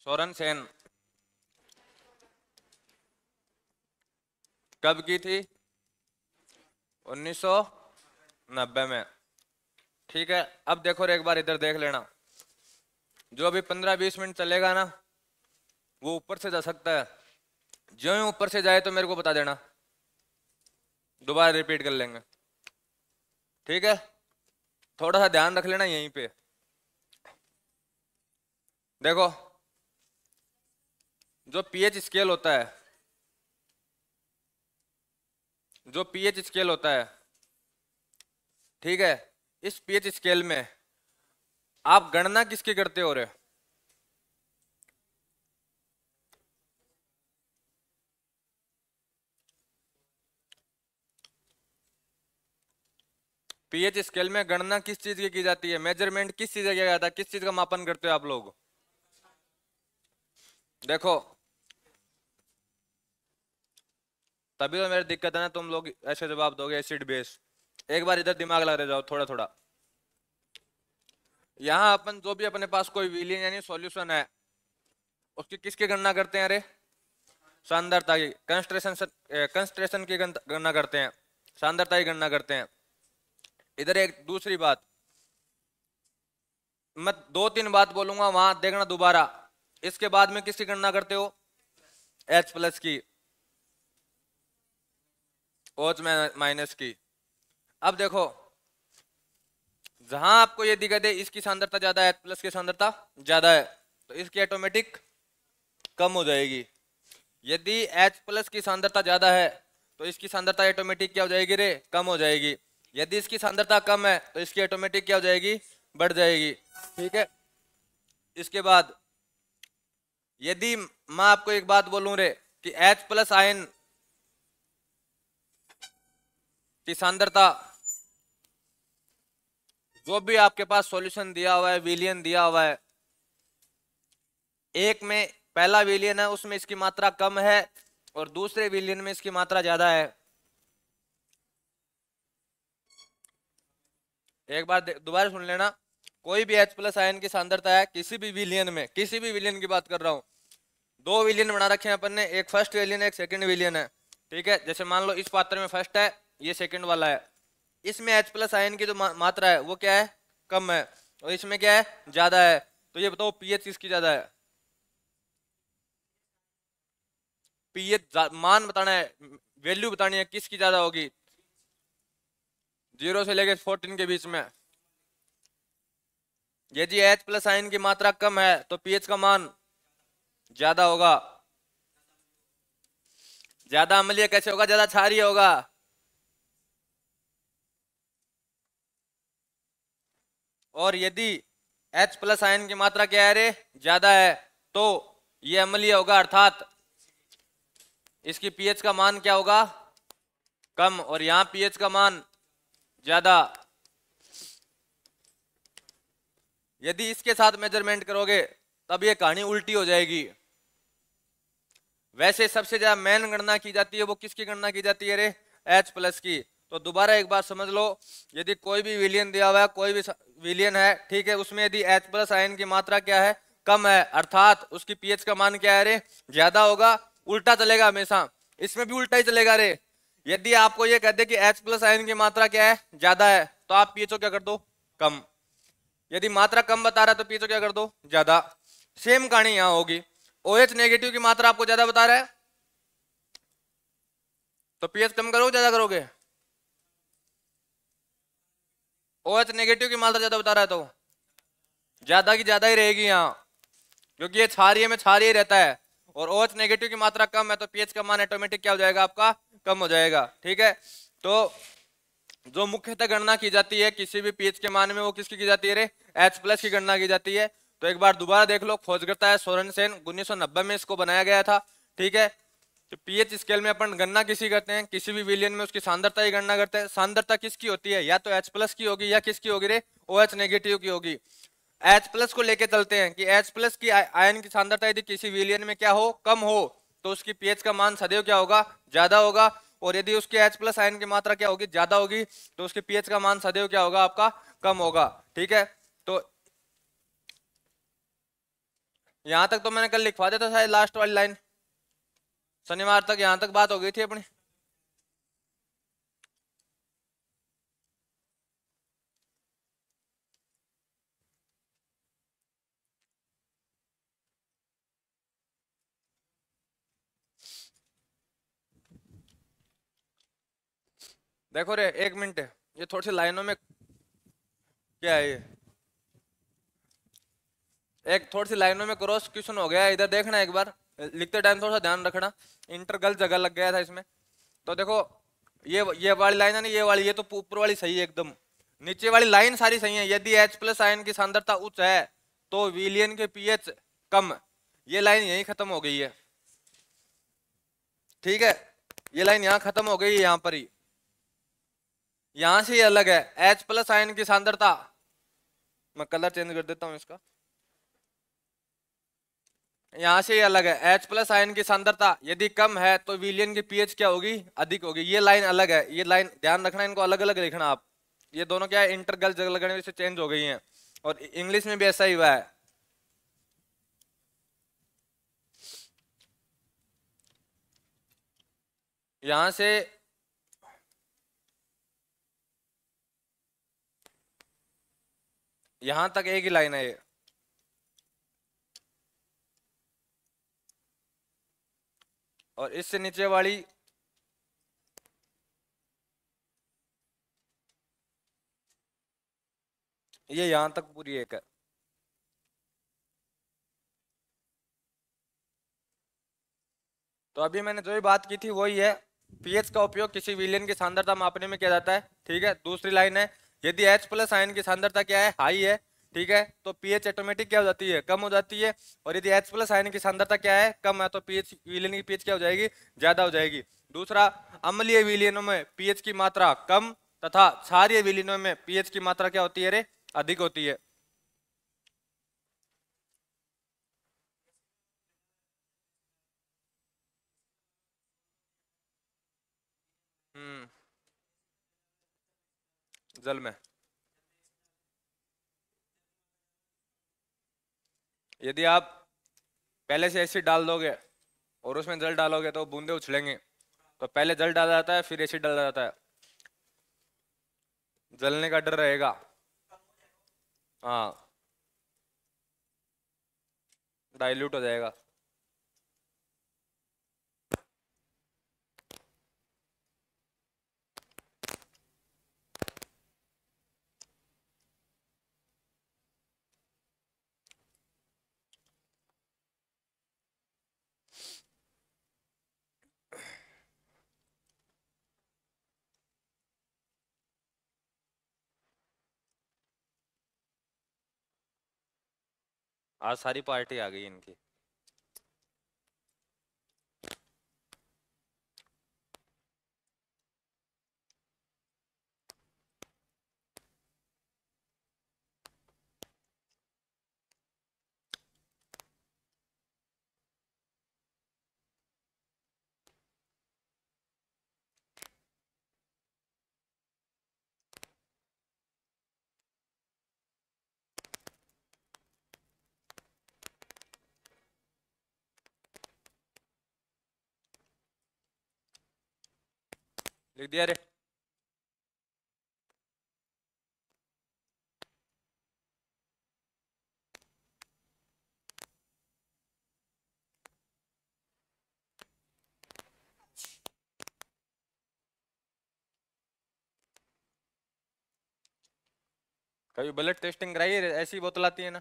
सोरेन सेन कब की थी? 1990 में। ठीक है, अब देखो रे, एक बार इधर देख लेना। जो अभी 15-20 मिनट चलेगा ना, वो ऊपर से जा सकता है। जो ही ऊपर से जाए तो मेरे को बता देना, दोबारा रिपीट कर लेंगे। ठीक है, थोड़ा सा ध्यान रख लेना यहीं पे। देखो, जो पीएच स्केल होता है, जो पीएच स्केल होता है, ठीक है, इस पीएच स्केल में आप गणना किसकी करते हो रे? पीएच स्केल में गणना किस चीज की जाती है? मेजरमेंट किस चीज का किया जाता है? किस चीज का मापन करते हो आप लोग? देखो, तभी तो मेरी दिक्कत है ना, तुम लोग ऐसे जवाब दोगे एसिड बेस। एक बार इधर दिमाग लगा जाओ थोड़ा थोड़ा। यहाँ अपन जो भी अपने पास कोई विलियन यानी सॉल्यूशन है, उसकी किसकी गणना करते हैं? अरे सांद्रता की, कंसंट्रेशन की गणना करते हैं, सांद्रता की गणना करते हैं। इधर एक दूसरी बात, मैं 2-3 बात बोलूंगा, वहां देखना दोबारा। इसके बाद में किसकी गणना करते हो? H+ की, OH- की। अब देखो, जहां आपको ये दिखा दे इसकी सांद्रता ज्यादा है, H+ की सांद्रता ज्यादा है, तो इसकी ऑटोमेटिक कम हो जाएगी। यदि H+ की सांद्रता ज्यादा है तो इसकी सांद्रता ऑटोमेटिक क्या हो जाएगी रे? कम हो जाएगी। यदि इसकी सांद्रता कम है तो इसकी ऑटोमेटिक क्या हो जाएगी? बढ़ जाएगी। ठीक है, इसके बाद यदि मैं आपको एक बात बोलूं रे कि H+ आयन की सांद्रता, जो भी आपके पास सॉल्यूशन दिया हुआ है, विलियन दिया हुआ है, एक में पहला विलियन है उसमें इसकी मात्रा कम है और दूसरे विलियन में इसकी मात्रा ज्यादा है। एक बार दोबारा सुन लेना, कोई भी H+ आयन की सांद्रता है किसी भी विलियन में, किसी भी विलियन की बात कर रहा हूं, 2 विलियन बना रखे हैं अपन ने, एक फर्स्ट विलियन है, एक सेकंड विलियन है। ठीक है, जैसे मान लो इस पात्र में फर्स्ट है, ये सेकंड वाला है। इसमें H+ आयन की जो मात्रा है वो क्या है? कम है। और इसमें क्या है? ज्यादा है। तो ये बताओ पीएच किसकी ज्यादा है? पीएच मान बताना है, वैल्यू बतानी है किसकी ज्यादा होगी, 0 से लेकर 14 के बीच में। यदि H+ आयन की मात्रा कम है तो पीएच का मान ज्यादा होगा। ज्यादा अम्लीय कैसे होगा? ज्यादा क्षारीय होगा। और यदि H+ आयन की मात्रा क्या है रे? ज्यादा है, तो ये अम्लीय होगा, अर्थात इसकी पीएच का मान क्या होगा? कम। और यहां पीएच का मान ज्यादा। यदि इसके साथ मेजरमेंट करोगे तब ये कहानी उल्टी हो जाएगी। वैसे सबसे ज्यादा मेन गणना की जाती है वो किसकी गणना की जाती है रे? H+ की। तो दोबारा एक बात समझ लो, यदि कोई भी विलियन दिया हुआ है, कोई भी विलियन है, ठीक है, उसमें यदि H+ आयन की मात्रा क्या है? कम है, अर्थात उसकी पीएच का मान क्या है रे? ज्यादा होगा। उल्टा चलेगा हमेशा, इसमें भी उल्टा ही चलेगा रे। यदि आपको ये कहते कि H+ आयन की मात्रा क्या है? ज्यादा है, तो आप पीएचओ क्या कर दो? कम। यदि मात्रा कम बता रहा है तो पीएचओ क्या कर दो? ज्यादा। सेम कहानी यहां होगी। OH- की मात्रा आपको ज्यादा बता रहा है तो पीएच कम करोगे ज्यादा करोगे? OH- की मात्रा ज्यादा बता रहा है तो ज्यादा की ज्यादा ही रहेगी यहाँ, क्योंकि ये क्षारीय में क्षारीय रहता है। और OH- की मात्रा कम है तो पीएच का मान ऑटोमेटिक क्या हो जाएगा आपका? कम हो जाएगा। ठीक है, तो जो मुख्यतः गणना की जाती है किसी भी पीएच के मान में, वो किसकी की जाती है रे? H+ की गणना की जाती है। तो एक बार दोबारा देख लो, खोजकर्ता है सोरेनसेन, 1990 में इसको बनाया गया था। ठीक है, तो पीएच स्केल में अपन गणना किसी करते हैं, किसी भी विलियन में उसकी सांद्रता की गणना करते हैं। सांद्रता किसकी होती है? या तो H+ की होगी या किसकी होगी रे? OH- की होगी। H+ को लेके चलते हैं कि H+ की आयन की सांद्रता यदि किसी विलियन में क्या हो? कम हो, तो उसकी पीएच का मान सदैव क्या होगा? ज्यादा होगा। और यदि उसके H+ आयन की मात्रा क्या होगी? ज्यादा होगी, तो उसके पीएच का मान सदैव क्या होगा आपका? कम होगा। ठीक है, तो यहां तक तो मैंने कल लिखवा दिया था शायद, लास्ट वाली लाइन। शनिवार तक यहां तक बात हो गई थी अपनी। देखो रे, एक मिनट, ये थोड़ी सी लाइनों में क्या है ये, एक थोड़ी सी लाइनों में क्रॉस क्वेश्चन हो गया है, इधर देखना एक बार, लिखते टाइम थोड़ा सा ध्यान रखना, इंटर गलत जगह लग गया था इसमें। तो देखो, ये वाली लाइन है ना, ये वाली, ये तो ऊपर वाली सही है एकदम, नीचे वाली लाइन सारी सही है। यदि H प्लस आयन की सांद्रता उच्च है तो विलयन के पीएच कम, ये लाइन यही खत्म हो गई है। ठीक है, ये लाइन यहाँ खत्म हो गई है, यहाँ पर ही, यहां से ये अलग है। H प्लस आयन की सांद्रता, मैं कलर चेंज कर देता हूं इसका, यहां से ये अलग है। H प्लस आयन की सांद्रता यदि कम है तो विलयन की पीएच क्या होगी, अधिक होगी। ये लाइन अलग है, ये लाइन ध्यान रखना, इनको अलग अलग लिखना आप। ये दोनों क्या है, इंटरगल जगह लगने से चेंज हो गई हैं, और इंग्लिश में भी ऐसा ही हुआ है। यहां से यहां तक एक ही लाइन है ये, और इससे नीचे वाली ये यहां तक पूरी एक है। तो अभी मैंने जो भी बात की थी वही है, पीएच का उपयोग किसी विलयन की सांद्रता मापने में किया जाता है। ठीक है, दूसरी लाइन है, यदि H प्लस आयन की सांद्रता क्या है, हाई है, ठीक है, तो पीएच ऑटोमेटिक क्या हो जाती है, कम हो जाती है। और यदि H प्लस आयन की सांद्रता क्या है, कम है, तो पीएच, विलयन की पीएच क्या हो जाएगी, ज्यादा हो जाएगी। दूसरा, अम्लीय विलयनों में पीएच की मात्रा कम तथा क्षारीय विलयनों में पीएच की मात्रा क्या होती है रे, अधिक होती है। हम्म, जल में यदि आप पहले से एसिड डाल दोगे और उसमें जल डालोगे तो बूंदे उछलेंगे। तो पहले जल डाला जाता है, फिर एसिड डाला जाता है, जलने का डर रहेगा। हाँ, डाइल्यूट हो जाएगा। आज सारी पार्टी आ गई इनकी। लिख दिया रे। कभी ब्लड टेस्टिंग कराई है, ऐसी बोतल आती है ना।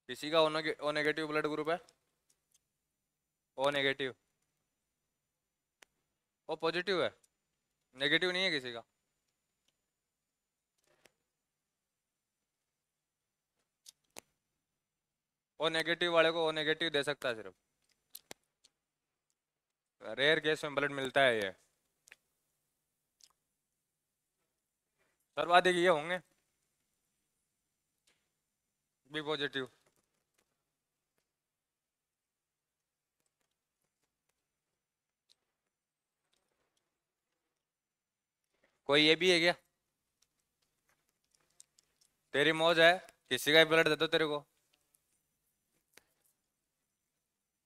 किसी का ओ नेगेटिव ब्लड ग्रुप है, ओ नेगेटिव, ओ पॉजिटिव है, नेगेटिव नहीं है किसी का। ओ नेगेटिव वाले को ओ नेगेटिव दे सकता है सिर्फ, रेयर केस में ब्लड मिलता है ये। सर्वाधिक ये होंगे बी पॉजिटिव। कोई ये भी है क्या? तेरी मौज है, किसी का भी ब्लड दे दो तेरे को।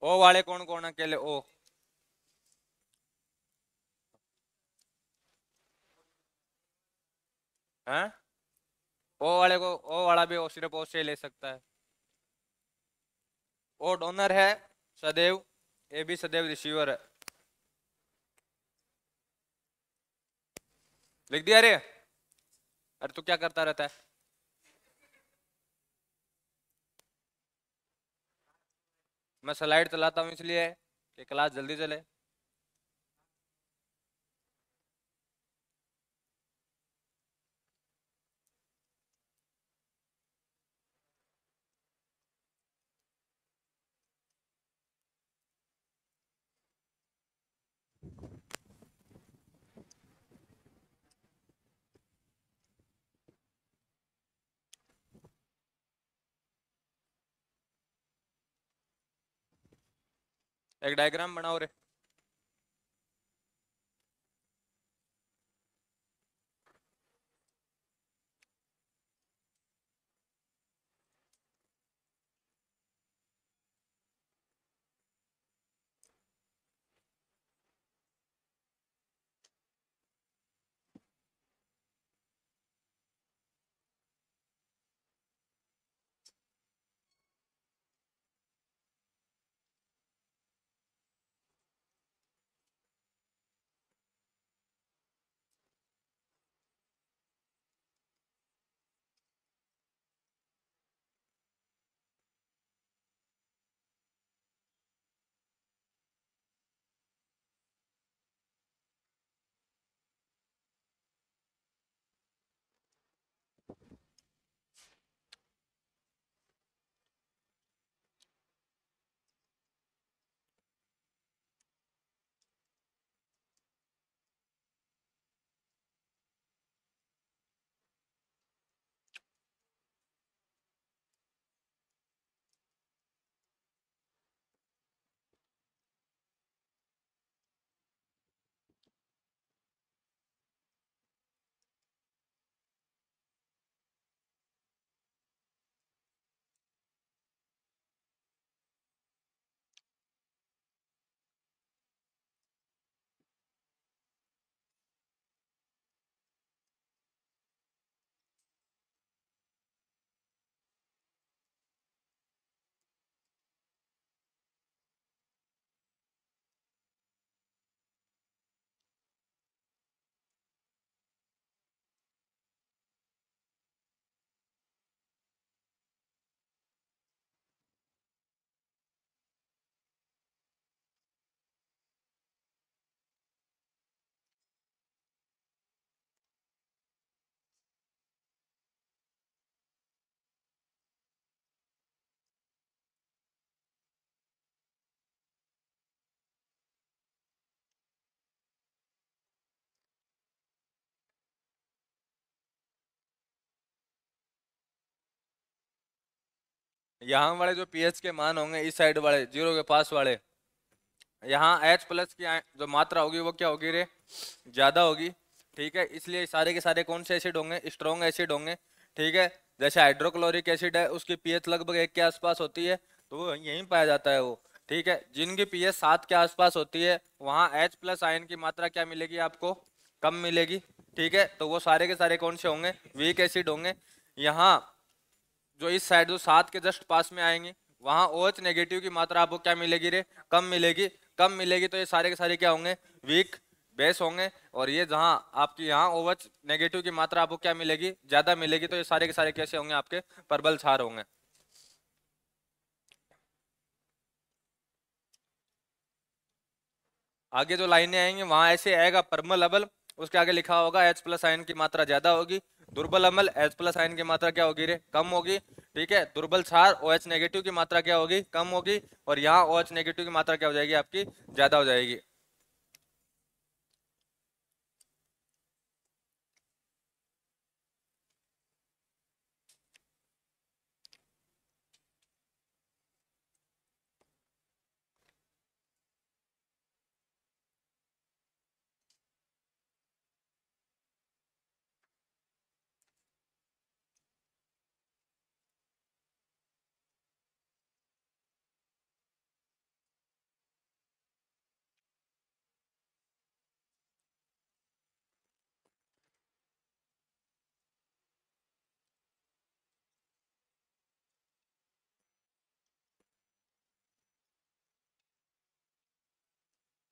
ओ वाले कौन कौन अकेले ओ? हैं? ओ वाले को, ओ वाला भी ओ सिर्फ ओ से ले सकता है। ओ डोनर है सदैव, ये भी सदैव रिसीवर है। लिख दिया रे? अरे तू क्या करता रहता है? मैं स्लाइड चलाता हूँ इसलिए कि क्लास जल्दी चले। एक डायग्राम बनाओ रे। यहाँ वाले जो पीएच के मान होंगे इस साइड वाले जीरो के पास वाले, यहाँ H प्लस की जो मात्रा होगी वो क्या होगी रे? ज्यादा होगी। ठीक है, इसलिए सारे के सारे कौन से एसिड होंगे? स्ट्रॉन्ग एसिड होंगे। ठीक है, जैसे हाइड्रोक्लोरिक एसिड है उसकी पीएच लगभग 1 के आसपास होती है, तो वो यहीं पाया जाता है वो। ठीक है, जिनकी पीएच 7 के आसपास होती है वहाँ H प्लस आयन की मात्रा क्या मिलेगी आपको? कम मिलेगी। ठीक है, तो वो सारे के सारे कौन से होंगे? वीक एसिड होंगे। यहाँ जो इस साइड जो 7 के जस्ट पास में आएंगे वहां OH नेगेटिव की मात्रा आपको क्या मिलेगी रे? कम मिलेगी। कम मिलेगी तो ये सारे के सारे क्या होंगे? वीक बेस होंगे। और ये जहां आपकी यहाँ OH नेगेटिव की मात्रा आपको क्या मिलेगी? ज्यादा मिलेगी, तो ये सारे के सारे कैसे होंगे? आपके परबल क्षार होंगे। आगे जो लाइनें आएंगी वहां ऐसे आएगा परमल अम्ल, उसके आगे लिखा होगा H प्लस आयन की मात्रा ज्यादा होगी। दुर्बल अम्ल H प्लस आयन की मात्रा क्या होगी रे? कम होगी। ठीक है, दुर्बल क्षार OH नेगेटिव की मात्रा क्या होगी? कम होगी। और यहाँ OH नेगेटिव की मात्रा क्या हो जाएगी आपकी? ज्यादा हो जाएगी।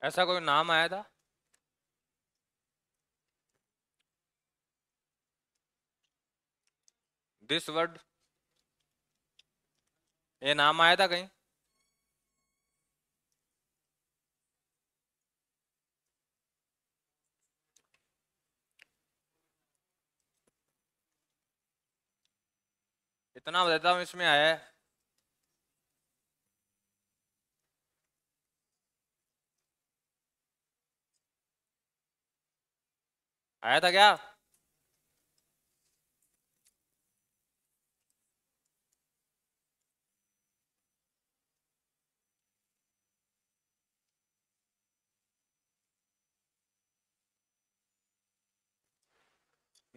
ऐसा कोई नाम आया था? दिस वर्ड, ये नाम आया था कहीं? इतना बताता हूँ इसमें आया है। आया था क्या?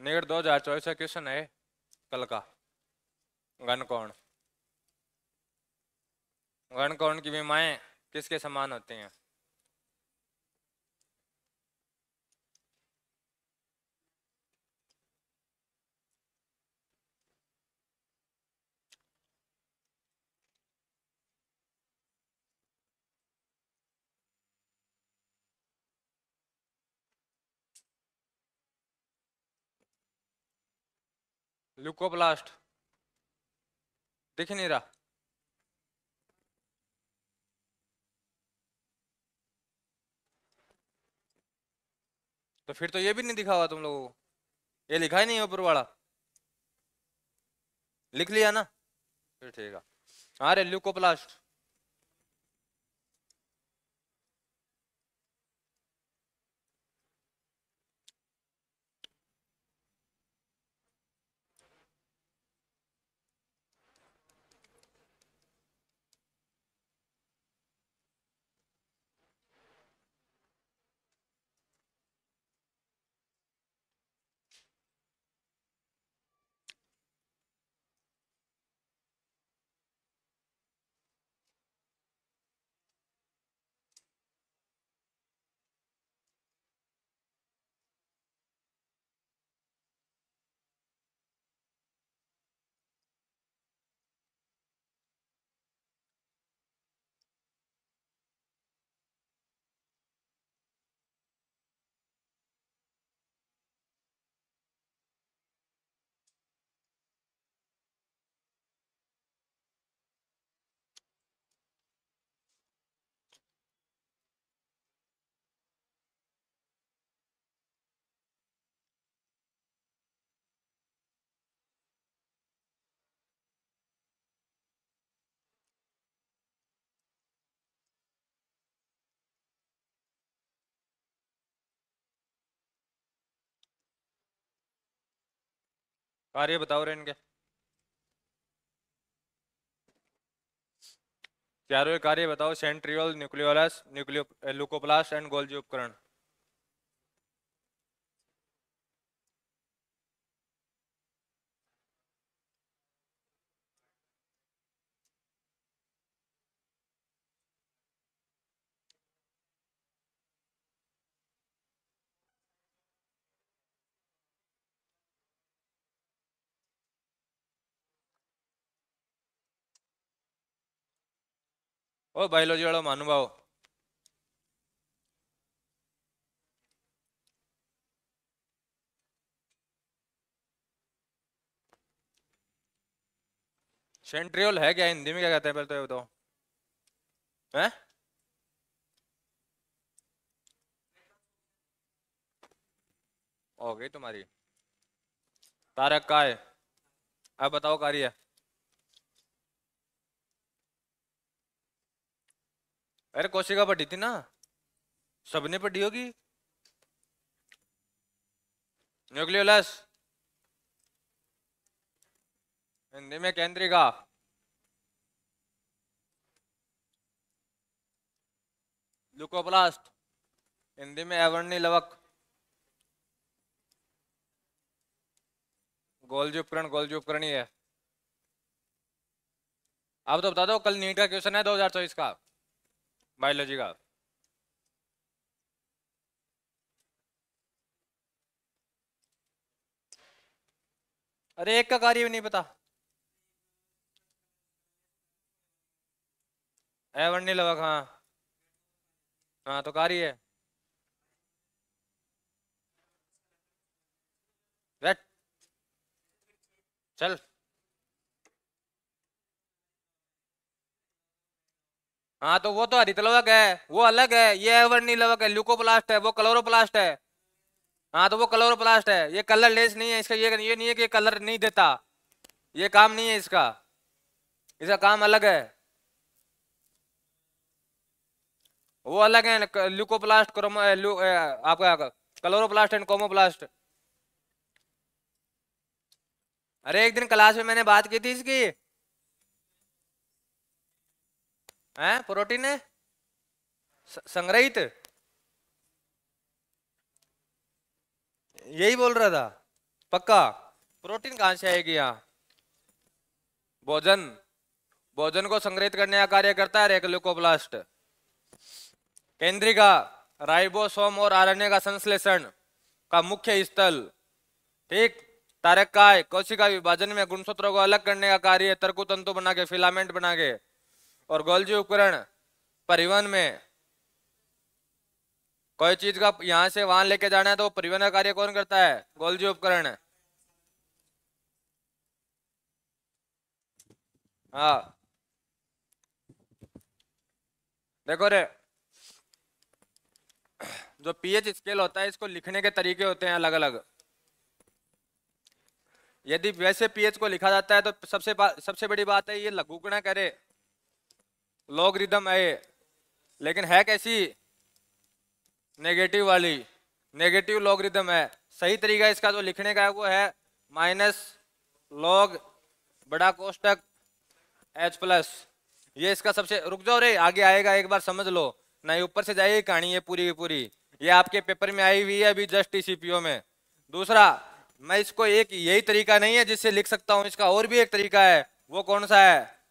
निकट 2024 का क्वेश्चन है कल का। गणकोण, गणकोण की विमाएं किसके समान होती हैं? ल्यूकोप्लास्ट, दिख नहीं रहा? तो फिर तो ये भी नहीं दिखा हुआ तुम लोगों को, ये लिखा ही नहीं है ऊपर वाला। लिख लिया ना, फिर ठीक है। अरे ल्यूकोप्लास्ट। कार्य बताओ रे इनके, चारों कार्य बताओ। Centriole, nucleolus, nucleo leucoplast and Golgi उपकरण। ओ बायोलॉजी वाला महानुभाव, सेंट्रियोल है क्या? हिंदी में क्या कहते हैं पहले तो ये बताओ। हैं? हो गई तुम्हारी। तारक का है। अब बताओ कार्य। अरे कोशिका पढ़ी थी ना, सबने पढ़ी होगी। न्यूक्लियोलस, हिंदी में केंद्रिका। ल्यूकोप्लास्ट, हिंदी में अवर्णी लवक। गोल्जी उपकरण, गोल्जी उपकरण ही है। अब तो बता दो, कल नीट का क्वेश्चन है 2024 का, बायोलॉजी का। अरे एक का कार्य भी नहीं पता। अवर्णी लवक, हाँ। हाँ तो कार्य है। बैठ, चल। हाँ तो वो तो हरित लवक है, वो अलग है, ये अवर्णीय लवक है, ल्यूकोप्लास्ट है, वो क्लोरोप्लास्ट है। हाँ तो वो क्लोरोप्लास्ट है, ये कलरलेस नहीं है इसका, ये नहीं है कि कलर नहीं देता, ये काम नहीं है इसका, इसका काम अलग है। वो अलग है, ल्यूकोप्लास्ट, आपका क्लोरोप्लास्ट एंड कोमोप्लास्ट। अरे एक दिन क्लास में मैंने बात की थी इसकी। है प्रोटीन है संग्रहित, यही बोल रहा था। पक्का? प्रोटीन कहां से आएगी यहाँ? भोजन, भोजन को संग्रहित करने का कार्य करता है एक ल्यूकोप्लास्ट। केंद्रिका, राइबोसोम और आरएनए का संश्लेषण का मुख्य स्थल। ठीक। तारकाय, कोशिका विभाजन में गुणसूत्रों को अलग करने का कार्य तर्कु तंतु बना के, फिलामेंट बना के। और गोल्जी उपकरण, परिवहन में, कोई चीज का यहां से वहां लेके जाना है तो परिवहन का कार्य कौन करता है? गोल्जी उपकरण। हाँ देखो रे, जो पीएच स्केल होता है इसको लिखने के तरीके होते हैं अलग अलग। यदि वैसे पीएच को लिखा जाता है तो सबसे बड़ी बात है ये लघुगणक करे, लॉगरिदम है ये। लेकिन है कैसी? नेगेटिव वाली, नेगेटिव लॉगरिदम है। सही तरीका इसका जो लिखने का है वो है माइनस लॉग बड़ा कोष्टक एच प्लस। ये इसका सबसे, रुक जाओ रे, आगे आएगा एक बार समझ लो, नहीं ऊपर से जाएगी कहानी ये पूरी की पूरी। ये आपके पेपर में आई हुई है अभी जस्ट टीसीपीओ में। दूसरा, मैं इसको एक यही तरीका नहीं है जिससे लिख सकता हूं, इसका और भी एक तरीका है। वो कौन सा है?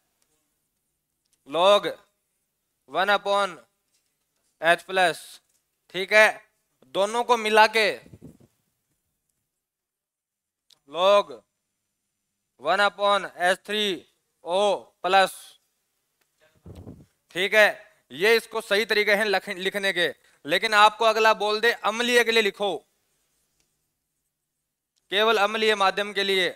Log 1/H+। ठीक है, दोनों को मिला के log 1/H3O+। ठीक है, ये इसको सही तरीके हैं लिखने के। लेकिन आपको अगला बोल दे अम्लीय के लिए लिखो, केवल अम्लीय माध्यम के लिए,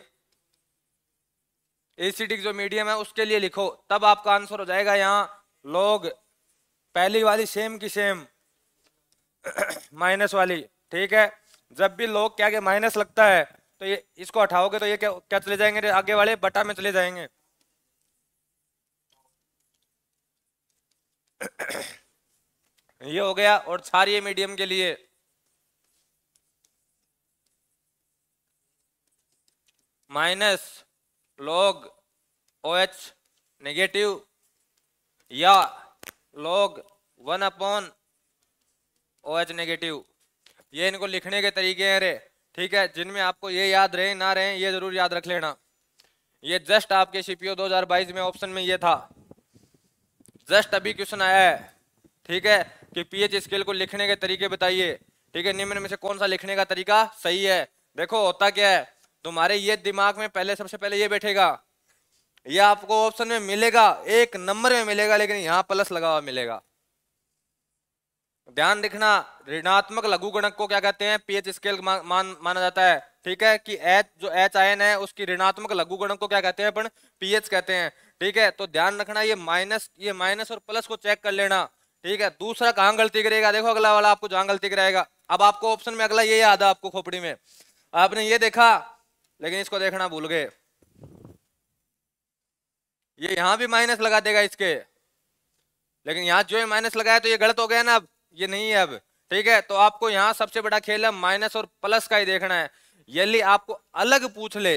एसिडिक जो मीडियम है उसके लिए लिखो, तब आपका आंसर हो जाएगा यहाँ log, पहली वाली सेम की सेम, माइनस वाली। ठीक है, जब भी log क्या के माइनस लगता है तो ये इसको हटाओगे तो ये क्या क्या चले जाएंगे? आगे वाले बटा में चले जाएंगे। ये हो गया। और क्षारीय मीडियम के लिए माइनस log OH नेगेटिव या log 1/OH नेगेटिव। ये इनको लिखने के तरीके हैं रे। ठीक है, जिनमें आपको ये याद रहे ना रहे ये जरूर याद रख लेना। ये जस्ट आपके सीपीओ 2022 में ऑप्शन में ये था, जस्ट अभी क्वेश्चन आया है। ठीक है, कि पीएच स्केल को लिखने के तरीके बताइए। ठीक है, निम्न में से कौन सा लिखने का तरीका सही है? देखो होता क्या है, तुम्हारे ये दिमाग में पहले सबसे पहले ये बैठेगा, ये आपको ऑप्शन में मिलेगा, एक नंबर में मिलेगा, लेकिन यहाँ प्लस लगा हुआ मिलेगा। ध्यान रखना, ऋणात्मक लघुगणक को क्या कहते हैं? पीएच स्केल माना जाता है। ठीक है, कि एच जो एच आयन है उसकी ऋणात्मक लघुगणक को क्या कहते हैं? अपन पीएच कहते हैं। ठीक है, तो ध्यान रखना, ये माइनस और प्लस को चेक कर लेना। ठीक है, दूसरा कहाँ गलती करेगा? देखो अगला वाला आपको जहां गलती कराएगा। अब आपको ऑप्शन में अगला ये याद है, आपको खोपड़ी में आपने ये देखा, लेकिन इसको देखना भूल गए, ये यहां भी माइनस लगा देगा इसके, लेकिन यहाँ जो है माइनस लगाया तो ये गलत हो गया ना, अब ये नहीं है अब। ठीक है, तो आपको यहाँ सबसे बड़ा खेल है माइनस और प्लस का ही देखना है। यदि आपको अलग पूछ ले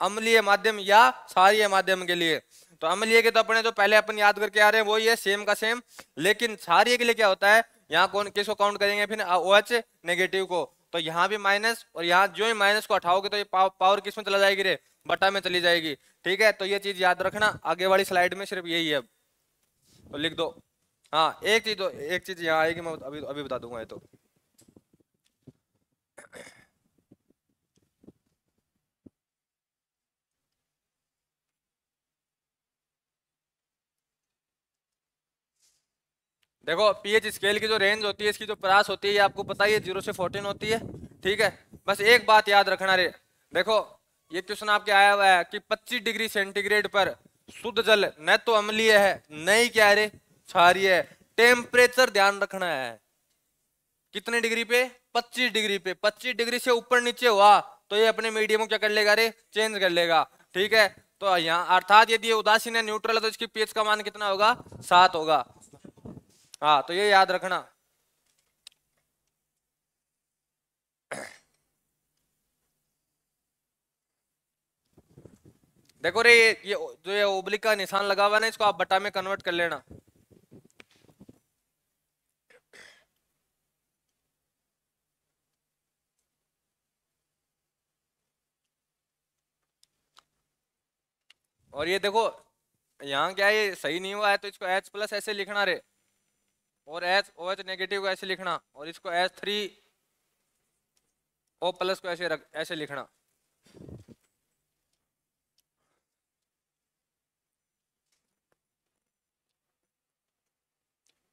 अम्लीय माध्यम या क्षारीय माध्यम के लिए, तो अम्लीय के तो अपने जो पहले अपन याद करके आ रहे हैं वो ये सेम का सेम, लेकिन क्षारीय के लिए क्या होता है, यहाँ कौन किसको काउंट करेंगे? फिर OH नेगेटिव को। तो यहाँ भी माइनस, और यहाँ जो ही माइनस को हटाओगे तो ये पावर किस में चला जाएगी रे? बटा में चली जाएगी। ठीक है, तो ये चीज याद रखना, आगे वाली स्लाइड में सिर्फ यही है, तो लिख दो। हाँ एक चीज यहाँ आएगी, मैं अभी अभी बता दूंगा ये तो। देखो पीएच स्केल की जो रेंज होती है, इसकी जो प्रास होती है, ये आपको पता ही है 0 से 14 होती है। ठीक है, बस एक बात याद रखना रे, देखो ये क्वेश्चन आपके आया हुआ है कि 25 डिग्री सेंटीग्रेड पर शुद्ध जल न तो अम्लीय है न ही क्या है रे क्षारीय है। टेम्परेचर ध्यान रखना है, कितने डिग्री पे? 25 डिग्री पे। 25 डिग्री से ऊपर नीचे हुआ तो ये अपने मीडियम को क्या कर लेगा रे, चेंज कर लेगा। ठीक है, तो यहाँ अर्थात यदि ये उदासीन है न्यूट्रल है तो इसकी पीएच का मान कितना होगा? 7 होगा। हाँ तो ये याद रखना। देखो रे ये जो ये ओब्लिक का निशान लगा हुआ है ना, इसको आप बटा में कन्वर्ट कर लेना। और ये देखो यहाँ क्या है, ये सही नहीं हुआ है तो इसको H प्लस ऐसे लिखना रे, और एच ओ एच नेगेटिव को ऐसे लिखना, और इसको H3O प्लस को ऐसे ऐसे लिखना।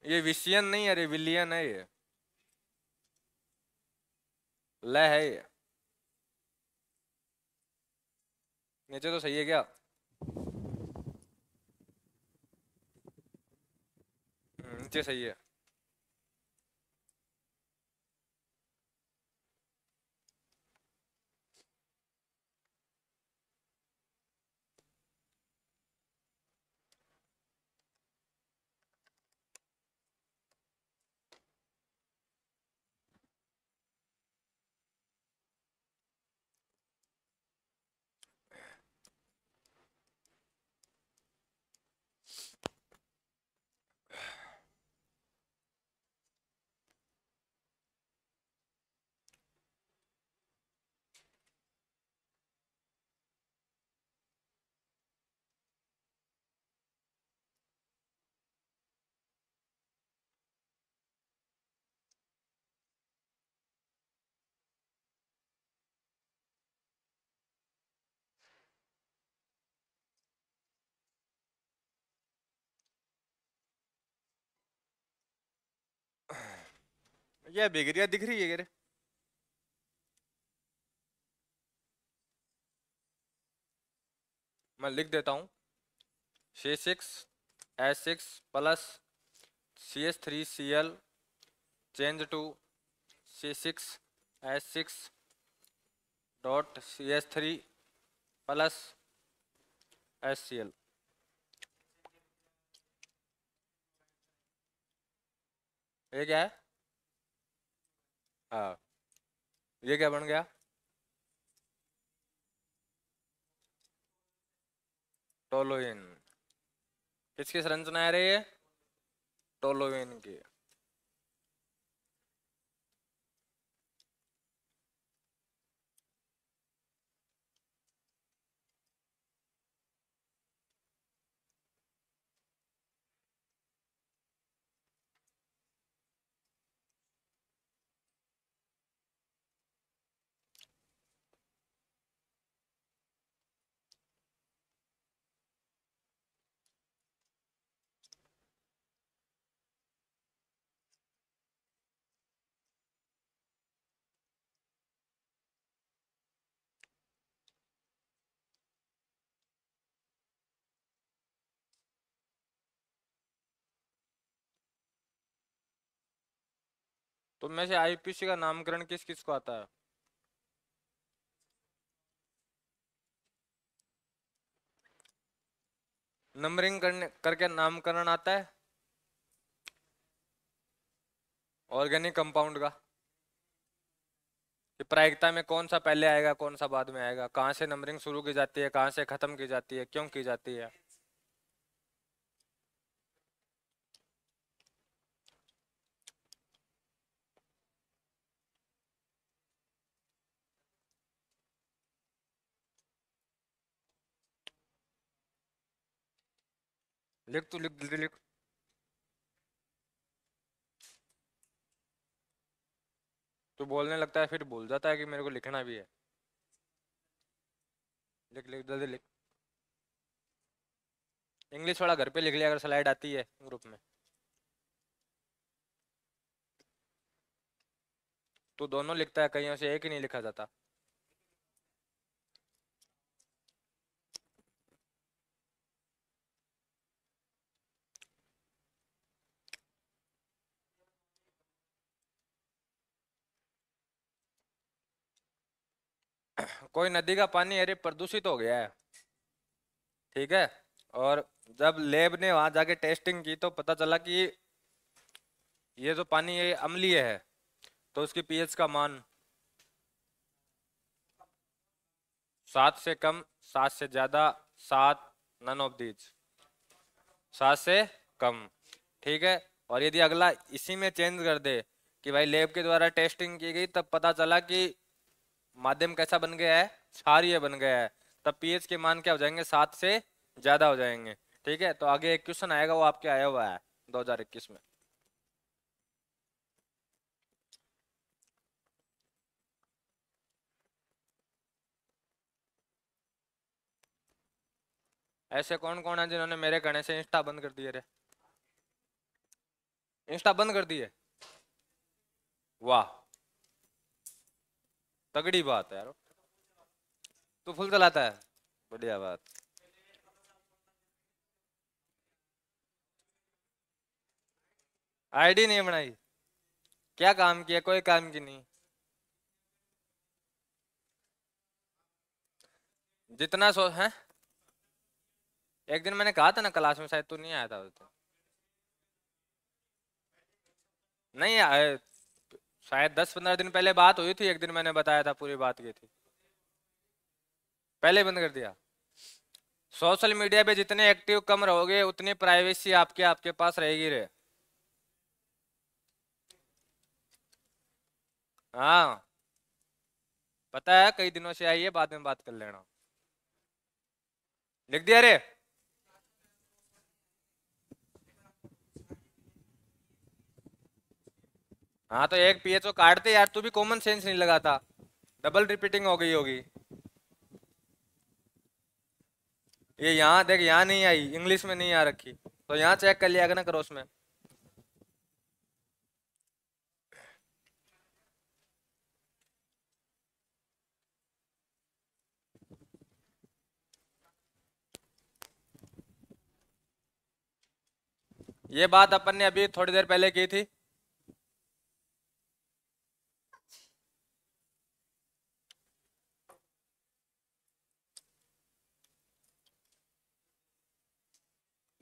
ये विशियन नहीं है, विलियन है ये, ल है ये। नीचे तो सही है क्या? नीचे सही है। ये बिगड़िया दिख रही है रे। मैं लिख देता हूँ, C6H6 plus CH3Cl change to C6H6 dot CH3 plus HCl। ये क्या है? हाँ, ये क्या बन गया? टोलुइन। किसकी संरचना है रे ये? टोलुइन की। तो में से आईपीसी का नामकरण किस किस को आता है? नंबरिंग करने करके नामकरण आता है ऑर्गेनिक कंपाउंड का, कि प्रायिकता में कौन सा पहले आएगा कौन सा बाद में आएगा, कहाँ से नंबरिंग शुरू की जाती है, कहाँ से खत्म की जाती है, क्यों की जाती है। लिख तू, लिख जल्दी लिख। तू बोलने लगता है फिर भूल जाता है कि मेरे को लिखना भी है। लिख लिख जल्दी लिख। इंग्लिश वाला घर पे लिख लिया अगर स्लाइड आती है ग्रुप में। तू दोनों लिखता है, कईयों से एक ही नहीं लिखा जाता। कोई नदी का पानी अरे प्रदूषित हो गया है, ठीक है। और जब लैब ने वहां जाके टेस्टिंग की तो पता चला कि ये जो पानी ये अम्लीय है, तो उसकी पीएच का मान 7 से कम, 7 से ज्यादा, 7, नन ऑफ दीज, 7 से कम, ठीक है। और यदि अगला इसी में चेंज कर दे कि भाई लैब के द्वारा टेस्टिंग की गई, तब पता चला कि माध्यम कैसा बन गया है, क्षारीय बन गया है, तब पीएच के मान क्या हो जाएंगे, 7 से ज्यादा हो जाएंगे, ठीक है। तो आगे एक क्वेश्चन आएगा, वो आपके आया हुआ है 2021 में। ऐसे कौन कौन है जिन्होंने मेरे कहने से इंस्टा बंद कर दिए रे? इंस्टा बंद कर दिए? वाह, तगड़ी बात है यार। तू फुल चलाता है, बढ़िया बात। आईडी नहीं बनाई? क्या काम किया, कोई काम की नहीं। जितना सो है। एक दिन मैंने कहा था ना क्लास में, शायद तू नहीं आया था उस दिन। नहीं आए, शायद 10-15 दिन पहले बात हुई थी, एक दिन मैंने बताया था, पूरी बात की थी। पहले ही बंद कर दिया? सोशल मीडिया पे जितने एक्टिव कम रहोगे, उतनी प्राइवेसी आपके आपके पास रहेगी रे। हाँ, पता है, कई दिनों से आई है, बाद में बात कर लेना। लिख दिया रे? हाँ तो एक पीएचओ काटते यार, तू भी कॉमन सेंस नहीं लगाता, डबल रिपीटिंग हो गई होगी। ये यहाँ देख, यहाँ नहीं आई, इंग्लिश में नहीं आ रखी, तो यहाँ चेक कर लिया ना, करो उसमें। ये बात अपन ने अभी थोड़ी देर पहले की थी।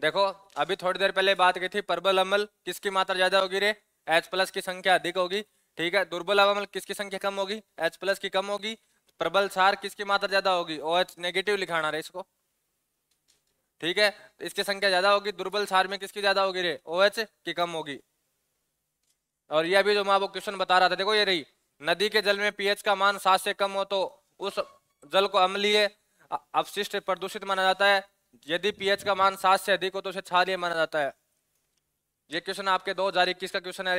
देखो, अभी थोड़ी देर पहले बात की थी, प्रबल अम्ल किसकी मात्रा ज्यादा होगी रे? H प्लस की संख्या अधिक होगी, ठीक है। दुर्बल अम्ल किसकी संख्या कम होगी? H प्लस की कम होगी। प्रबल क्षार किसकी मात्रा ज्यादा होगी? OH नेगेटिव लिखाना रे इसको, ठीक है। तो इसकी संख्या ज्यादा होगी, दुर्बल क्षार में किसकी ज्यादा होगी रे? OH की कम होगी। और ये अभी जो मैं आपको क्वेश्चन बता रहा था, देखो ये रही, नदी के जल में पीएच का मान 7 से कम हो तो उस जल को अम्लीय, अपशिष्ट, प्रदूषित माना जाता है। यदि पीएच का मान 7 से अधिक हो तो उसे क्षारीय माना जाता है। ये क्वेश्चन आपके 2021 का क्वेश्चन है।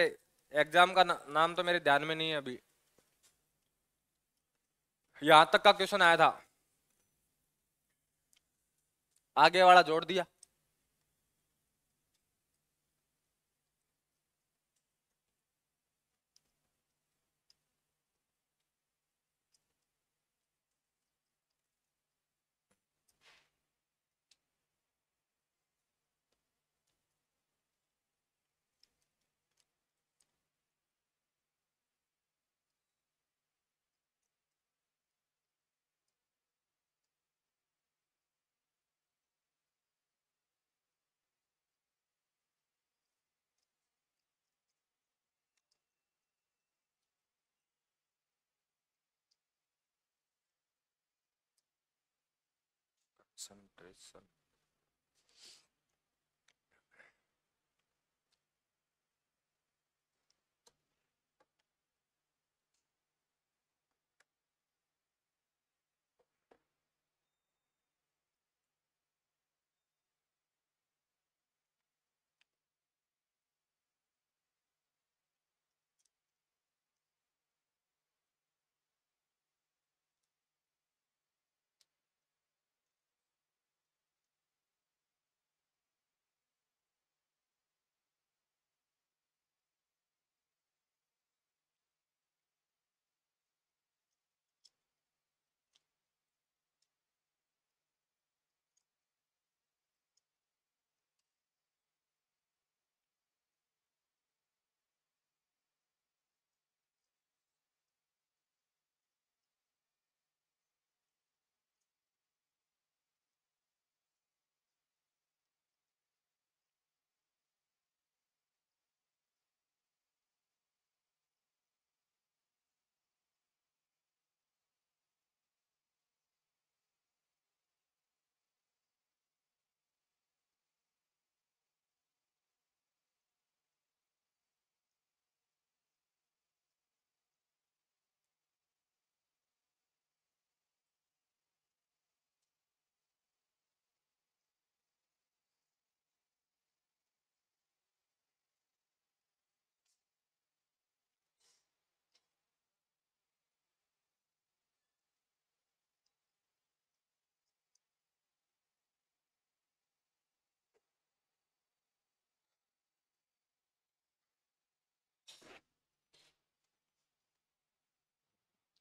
एग्जाम का नाम तो मेरे ध्यान में नहीं है अभी, यहां तक का क्वेश्चन आया था, आगे वाला जोड़ दिया। कंसंट्रेशन।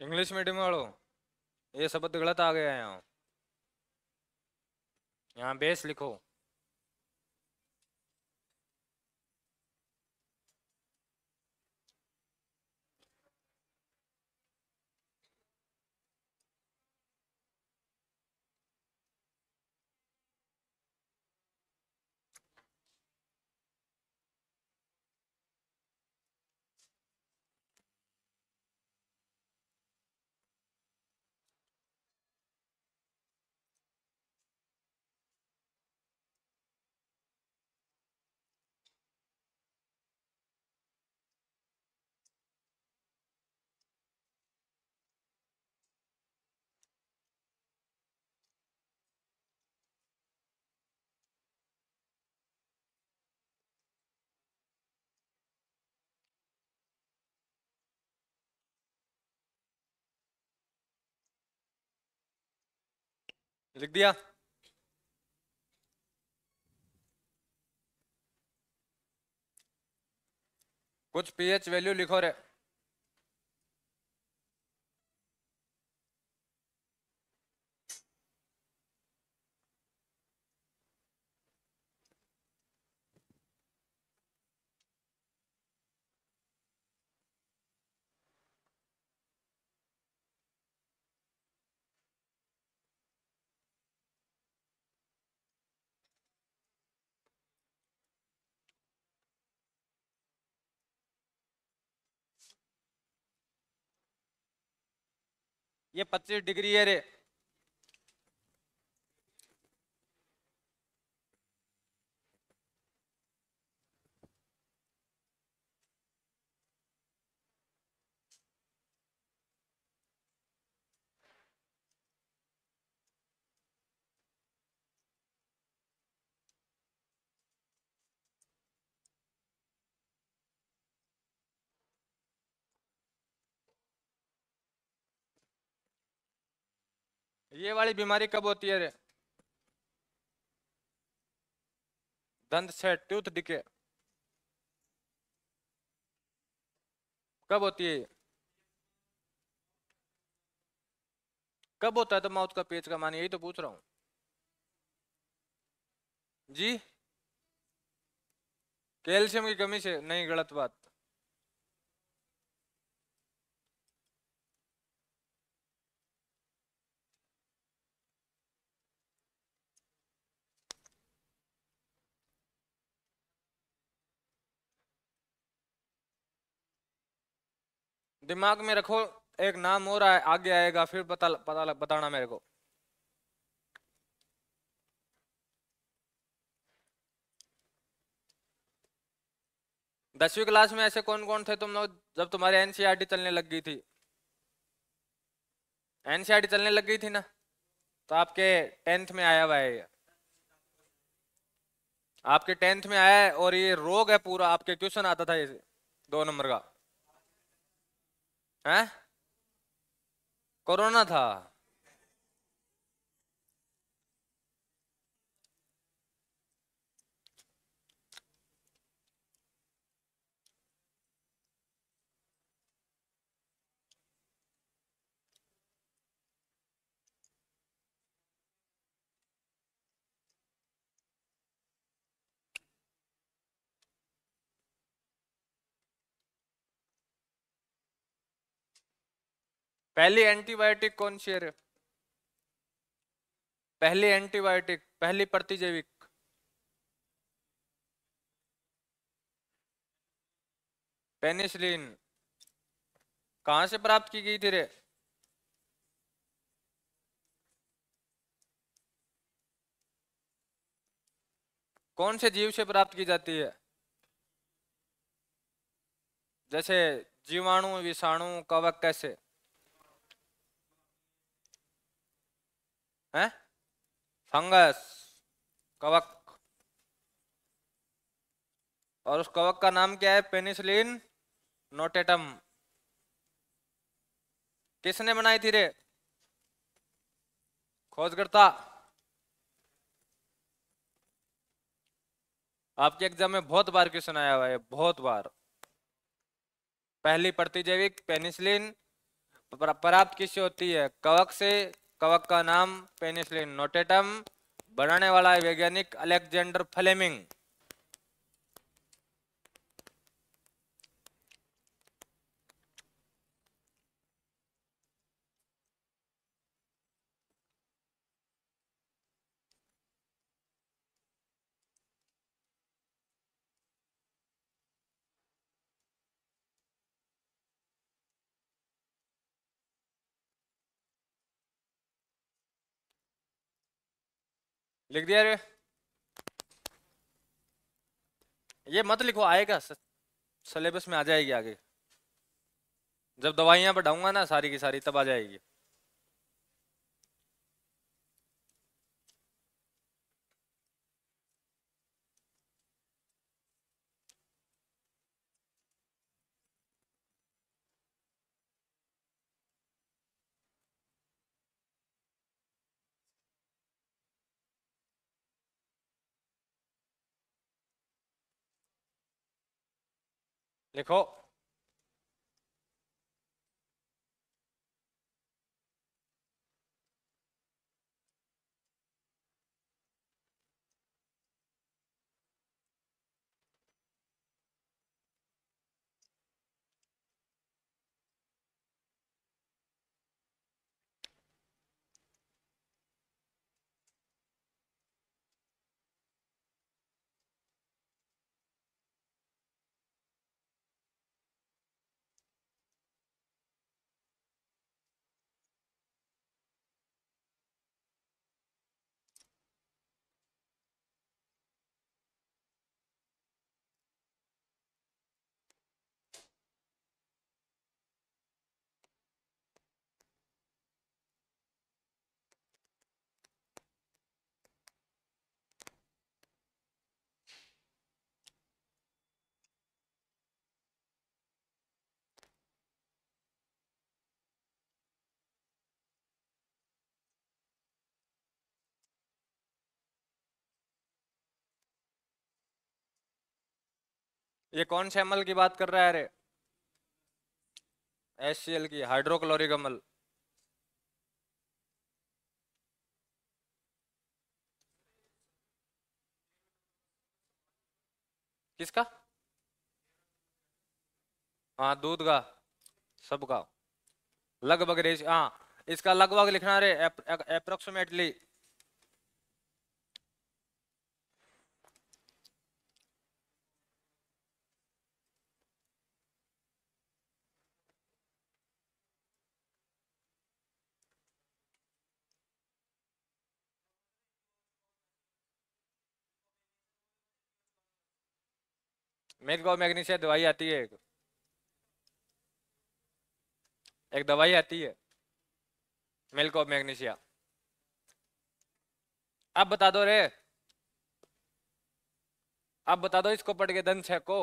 इंग्लिश मीडियम वालों, ये शब्द गलत आ गया है यहाँ। यहाँ बेस लिखो। लिख दिया। कुछ पीएच वैल्यू लिखो रे। ये 25 डिग्री है रे। ये वाली बीमारी कब होती है रे? दंत सेट, टूथ डिके, कब होती है? कब होता है तो माउथ का पेच का मान, यही तो पूछ रहा हूँ जी। कैल्शियम की कमी से नहीं, गलत बात। दिमाग में रखो, एक नाम हो रहा है, आगे आएगा फिर बताना मेरे को। दसवीं क्लास में ऐसे कौन कौन थे तुम लोग जब तुम्हारी एनसीईआरटी चलने लग गई थी? एनसीईआरटी चलने लग गई थी ना, तो आपके 10th में आया हुआ है ये। आपके 10th में आया है और ये रोग है पूरा, आपके क्वेश्चन आता था ये 2 नंबर का है। कोरोना था। पहली एंटीबायोटिक कौन सी है? पहली एंटीबायोटिक, पहली प्रतिजैविक। पेनिसिलिन। कहां से प्राप्त की गई थी रे? कौन से जीव से प्राप्त की जाती है? जैसे जीवाणु, विषाणु, कवक, कैसे है? फंगस, कवक। और उस कवक का नाम क्या है? Penicillin notatum. किसने बनाई थी रे? खोजकर्ता। आपके एग्जाम में बहुत बार क्वेश्चन आया हुआ है, बहुत बार। पहली प्रतिजैविक पेनिसिलिन, प्राप्त किससे होती है? कवक से। कवक का नाम पेनिसिलिन नोटेटम, बनाने वाला है वैज्ञानिक अलेक्जेंडर फ्लेमिंग। लिख दिया रे? ये मत लिखो, आएगा सिलेबस में आ जाएगी आगे, जब दवाइयां बढ़ाऊंगा ना सारी की सारी तब आ जाएगी। लिखो। ये कौन से अम्ल की बात कर रहा है रे? HCl की, हाइड्रोक्लोरिक अम्ल। किसका? हाँ दूध का, सबका लगभग रेश, हाँ इसका लगभग लिखना रे, अप्रोक्सीमेटली। मेरे को मैग्नीशिया दवाई आती है, एक दवाई आती है मिल्क ऑफ मैग्नीशिया। अब बता दो रे, अब बता दो इसको पढ़ के, दंत छह को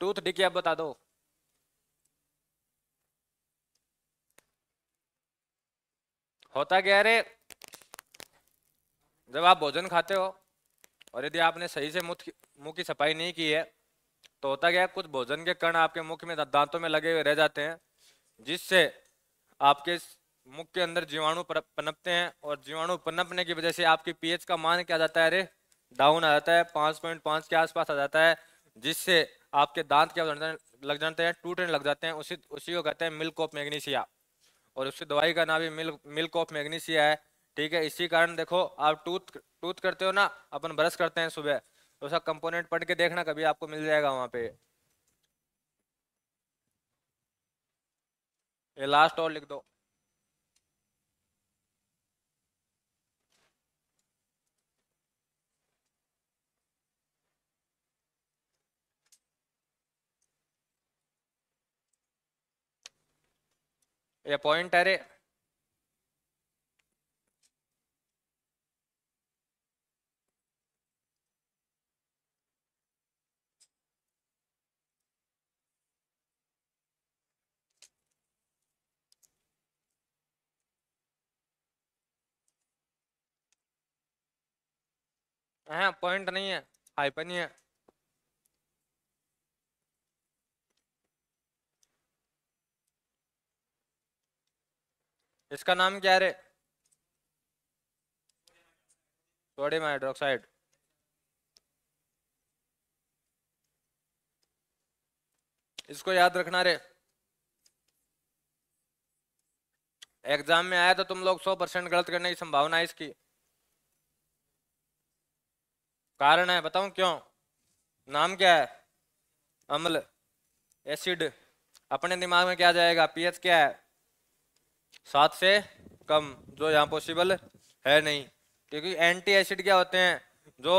टूथ डिकी, अब बता दो। होता क्या है रे, जब आप भोजन खाते हो और यदि आपने सही से मुंह की सफाई नहीं की है, तो होता क्या है, कुछ भोजन के कण आपके मुख में, दांतों में लगे हुए रह जाते हैं, जिससे आपके मुख के अंदर जीवाणु पनपते हैं, और जीवाणु पनपने की वजह से आपकी पीएच का मान क्या जाता है रे, डाउन आ जाता है, 5.5 के आसपास आ जाता है, जिससे आपके दांत क्या लग जाते हैं, टूटने लग जाते हैं। उसी उसी को कहते हैं मिल्क ऑफ मैग्नीशिया, और उसकी दवाई का नाम भी मिल्क ऑफ मैग्नीशिया है। ठीक है, इसी कारण देखो, आप टूथ टूथ करते हो ना, अपन ब्रश करते हैं सुबह, तो उसका कंपोनेंट पढ़ के देखना, कभी आपको मिल जाएगा वहां पे। ये लास्ट और लिख दो। ये पॉइंट है रे। हाँ पॉइंट नहीं है, हाइपन ही है। इसका नाम क्या है रे? Sodium hydroxide. इसको याद रखना रे, एग्जाम में आया तो तुम लोग 100% गलत करने की संभावना है इसकी। कारण है, बताऊं क्यों? नाम क्या है? अम्ल, एसिड। अपने दिमाग में क्या जाएगा? पीएच क्या है? 7 से कम, जो यहाँ पॉसिबल है नहीं, क्योंकि एंटी एसिड क्या होते हैं? जो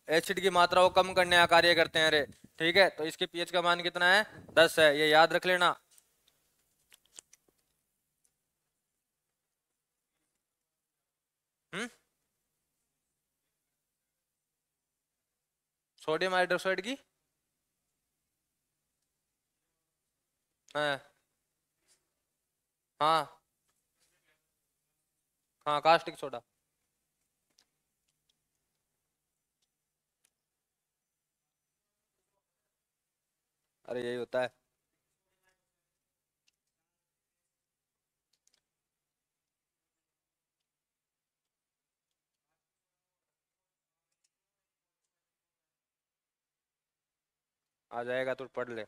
एसिड की मात्रा को कम करने का कार्य करते हैं रे। ठीक है, तो इसके पीएच का मान कितना है? 10 है, ये याद रख लेना। हम्म। सोडियम हाइड्रोक्साइड की, हाँ हाँ हाँ, कास्टिक सोडा। अरे यही होता है। आ जाएगा, तू पढ़ ले।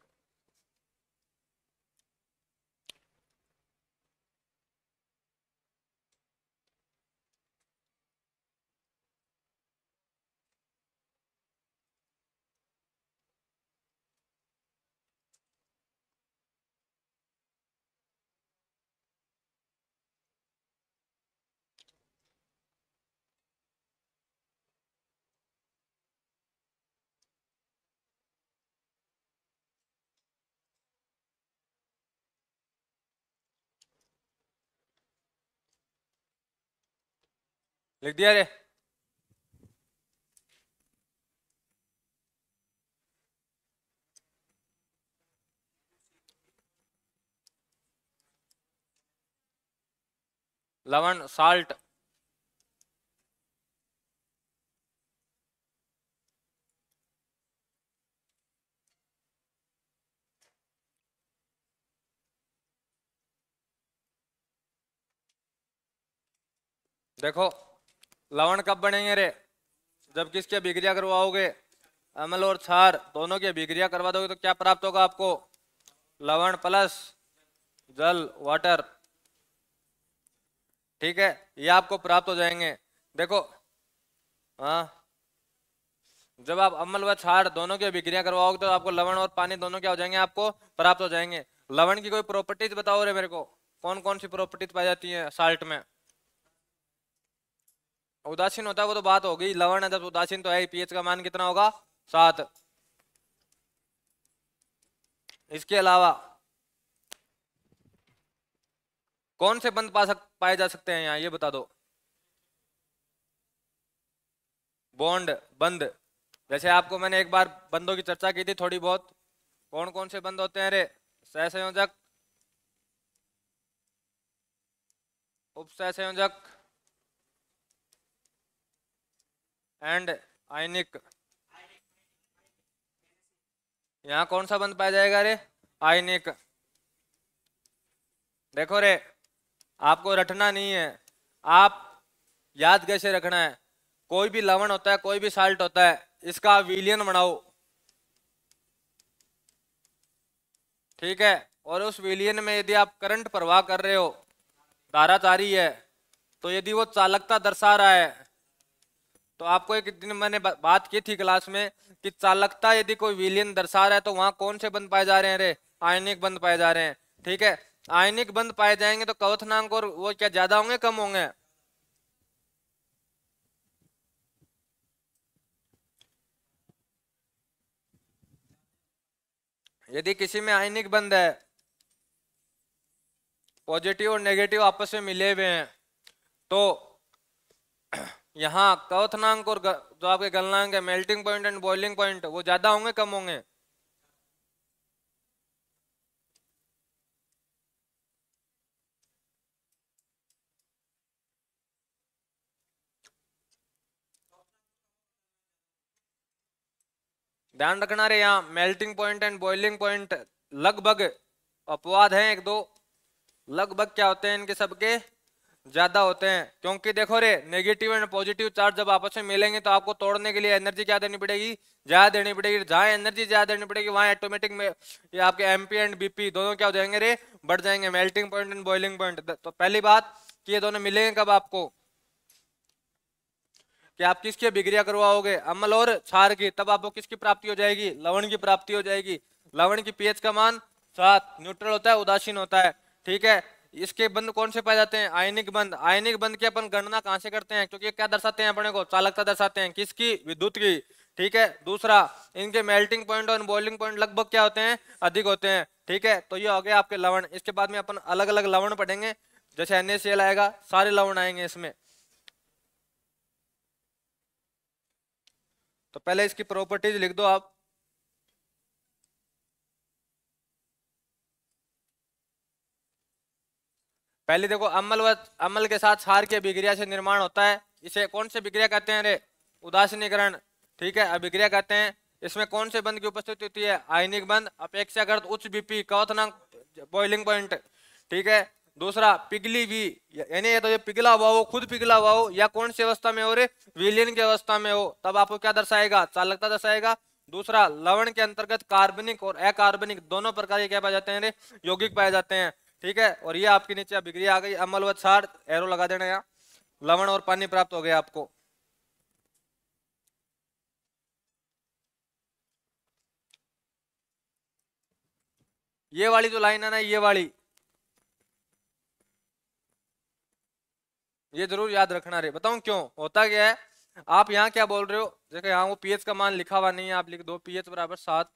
लिख दिया रे? लवण, साल्ट। देखो, लवण कब बनेंगे रे? जब किसकी अभिक्रिया करवाओगे? अम्ल और क्षार दोनों की अभिक्रिया करवा दोगे तो क्या प्राप्त होगा आपको? लवण प्लस जल, वाटर। ठीक है, ये आपको प्राप्त हो जाएंगे। देखो, हाँ, जब आप अम्ल व क्षार दोनों की अभिक्रिया करवाओगे तो आपको लवण और पानी दोनों क्या हो जाएंगे? आपको प्राप्त हो जाएंगे। लवण की कोई प्रॉपर्टीज बताओ रे मेरे को, कौन कौन सी प्रॉपर्टीज पाई जाती है साल्ट में? उदासीन होता है वो तो बात होगी, लवण है जब उदासीन तो है, पीएच का मान कितना होगा? 7। इसके अलावा कौन से बंद पाए जा सकते हैं यहाँ, ये बता दो। बॉन्ड, बंद। जैसे आपको मैंने एक बार बंदों की चर्चा की थी थोड़ी बहुत। कौन कौन से बंद होते हैं रे? सहसंयोजक, उपसहसंयोजक एंड आयनिक। यहाँ कौन सा बंद पाया जाएगा रे? आयनिक। देखो रे, आपको रटना नहीं है, आप याद कैसे रखना है? कोई भी लवण होता है, कोई भी साल्ट होता है, इसका विलयन बनाओ। ठीक है, और उस विलयन में यदि आप करंट प्रवाह कर रहे हो, धारा जारी है, तो यदि वो चालकता दर्शा रहा है, तो आपको एक दिन मैंने बात की थी क्लास में कि चालकता यदि कोई विलयन दर्शा रहा है तो वहां कौन से बंद पाए जा रहे हैं रे? आयनिक बंद पाए जा रहे हैं। ठीक है, आयनिक बंद पाए जाएंगे तो क्वथनांक और वो क्या ज्यादा होंगे कम होंगे? यदि किसी में आयनिक बंद है, पॉजिटिव और नेगेटिव आपस में मिले हुए हैं, तो यहाँ क्वथनांक और जो आपके गलनांक है, melting point and boiling point, वो ज्यादा होंगे कम होंगे? ध्यान रखना रे, यहाँ melting point and boiling point लगभग अपवाद हैं एक दो। लगभग क्या होते हैं इनके सबके? ज्यादा होते हैं, क्योंकि देखो रे नेगेटिव एंड पॉजिटिव चार्ज जब आपस में मिलेंगे तो आपको तोड़ने के लिए एनर्जी क्या देनी पड़ेगी, ज्यादा देनी पड़ेगी। जहां एनर्जी ज्यादा देनी पड़ेगी वहां ऑटोमेटिक में ये आपके एमपी एंड बीपी दोनों क्या हो जाएंगे रे, बढ़ जाएंगे, melting point and boiling point. तो पहली बात कि ये दोनों मिलेंगे कब आपको, कि आप किसकी अभिक्रिया करवाओगे, अम्ल और क्षार की, तब आपको किसकी प्राप्ति हो जाएगी, लवण की प्राप्ति हो जाएगी। लवण की पीएच का मान 7, न्यूट्रल होता है, उदासीन होता है, ठीक है। इसके बंध कौन से पाए जाते हैं, आयनिक बंध। आयनिक बंध की अपन गणना कहां से करते हैं, क्योंकि ये क्या दर्शाते हैं अपने को, चालकता दर्शाते हैं, किसकी, विद्युत की, ठीक है। दूसरा, इनके मेल्टिंग पॉइंट और बॉइलिंग पॉइंट लगभग क्या होते हैं, अधिक होते हैं, ठीक है। तो ये हो गया आपके लवण। इसके बाद में अपन अलग अलग लवण पढ़ेंगे, जैसे NaCl आएगा, सारे लवण आएंगे इसमें। तो पहले इसकी प्रॉपर्टीज लिख दो आप। पहले देखो, अम्ल के साथ क्षार की अभिक्रिया से निर्माण होता है, इसे कौन से अभिक्रिया कहते हैं रे, उदासीनीकरण, ठीक है, अभिक्रिया कहते हैं। इसमें कौन से बंध की उपस्थिति होती है, आयनिक बंध, अपेक्षाकृत उच्च बीपी, क्वथनांक, बॉइलिंग पॉइंट, ठीक है। दूसरा, पिघली हुई, यानी ये तो ये पिघला हुआ हो, खुद पिघला हुआ हो, या कौन सी अवस्था में हो रे, विलयन की अवस्था में हो, तब आपको क्या दर्शाएगा, चालकता दर्शाएगा। दूसरा, लवण के अंतर्गत कार्बनिक और अकार्बनिक दोनों प्रकार के क्या पाए जाते हैं रे, यौगिक पाए जाते हैं, ठीक है। और ये आपके नीचे अभिक्रिया आ गई, अम्ल व क्षार, एरो लगा देना यहाँ, लवण और पानी प्राप्त हो गया आपको। ये वाली जो लाइन है ना, ये वाली, ये जरूर याद रखना रे, बताऊं क्यों, होता क्या है, आप यहाँ क्या बोल रहे हो, देखो यहाँ वो पीएच का मान लिखा हुआ नहीं है, आप लिख दो पीएच बराबर 7,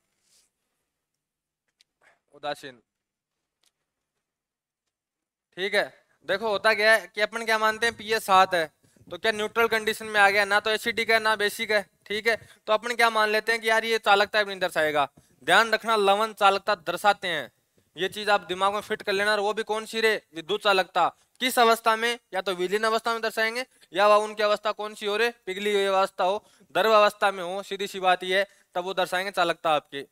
उदासीन, ठीक है। देखो होता क्या है कि अपन क्या मानते हैं, पीएच 7 है, तो क्या न्यूट्रल कंडीशन में आ गया, ना तो एसिडिक है ना बेसिक है, ठीक है। तो अपन क्या मान लेते हैं कि यार ये चालकता भी नहीं दर्शाएगा। ध्यान रखना, लवण चालकता दर्शाते हैं, ये चीज आप दिमाग में फिट कर लेना। और वो भी कौन सी रे, विद्युत चालकता, किस अवस्था में, या तो विलीन अवस्था में दर्शाएंगे, या वह उनकी अवस्था कौन सी हो रे, पिघली हुई अवस्था हो, द्रव अवस्था में हो, सीधी सी बात ये है, तब वो दर्शाएंगे चालकता आपकी।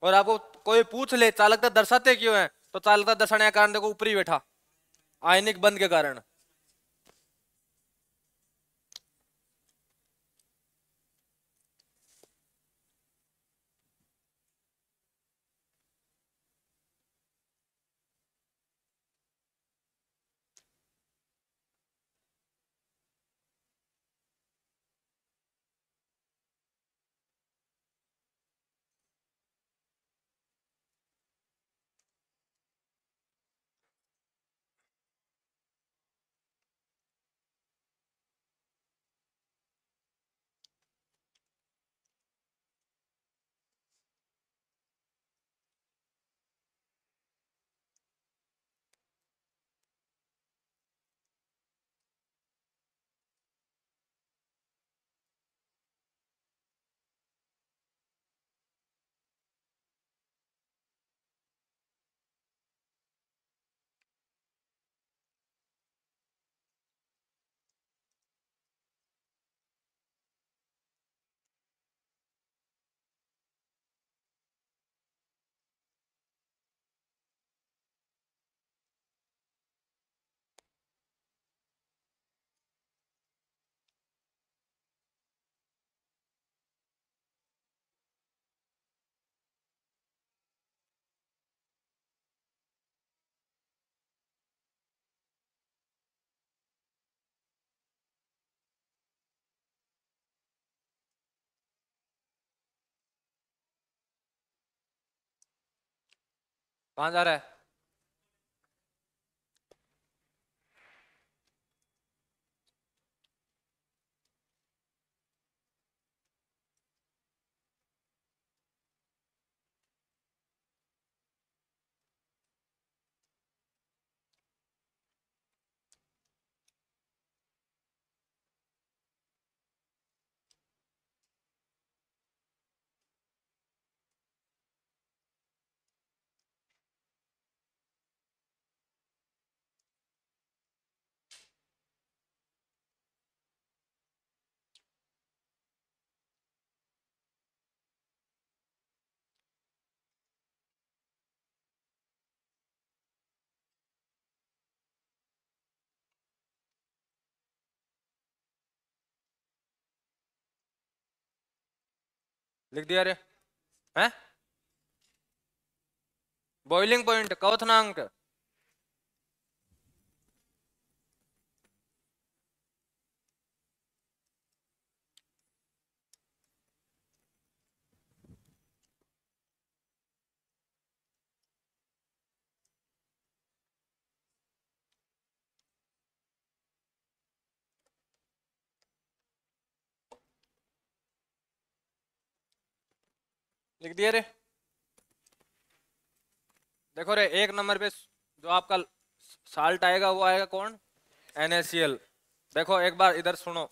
और आपको कोई पूछ ले चालकता दर्शाते क्यों है, तो चालकता दर्शाने का कारण देखो ऊपरी बैठा, आयनिक बंध के कारण। कहाँ जा रहा है। लिख दिया रे हैं। बॉइलिंग पॉइंट क्वथनांक लिख दिया रे। देखो रे एक नंबर पे जो आपका साल्ट आएगा वो आएगा कौन, NaCl। देखो एक बार इधर सुनो,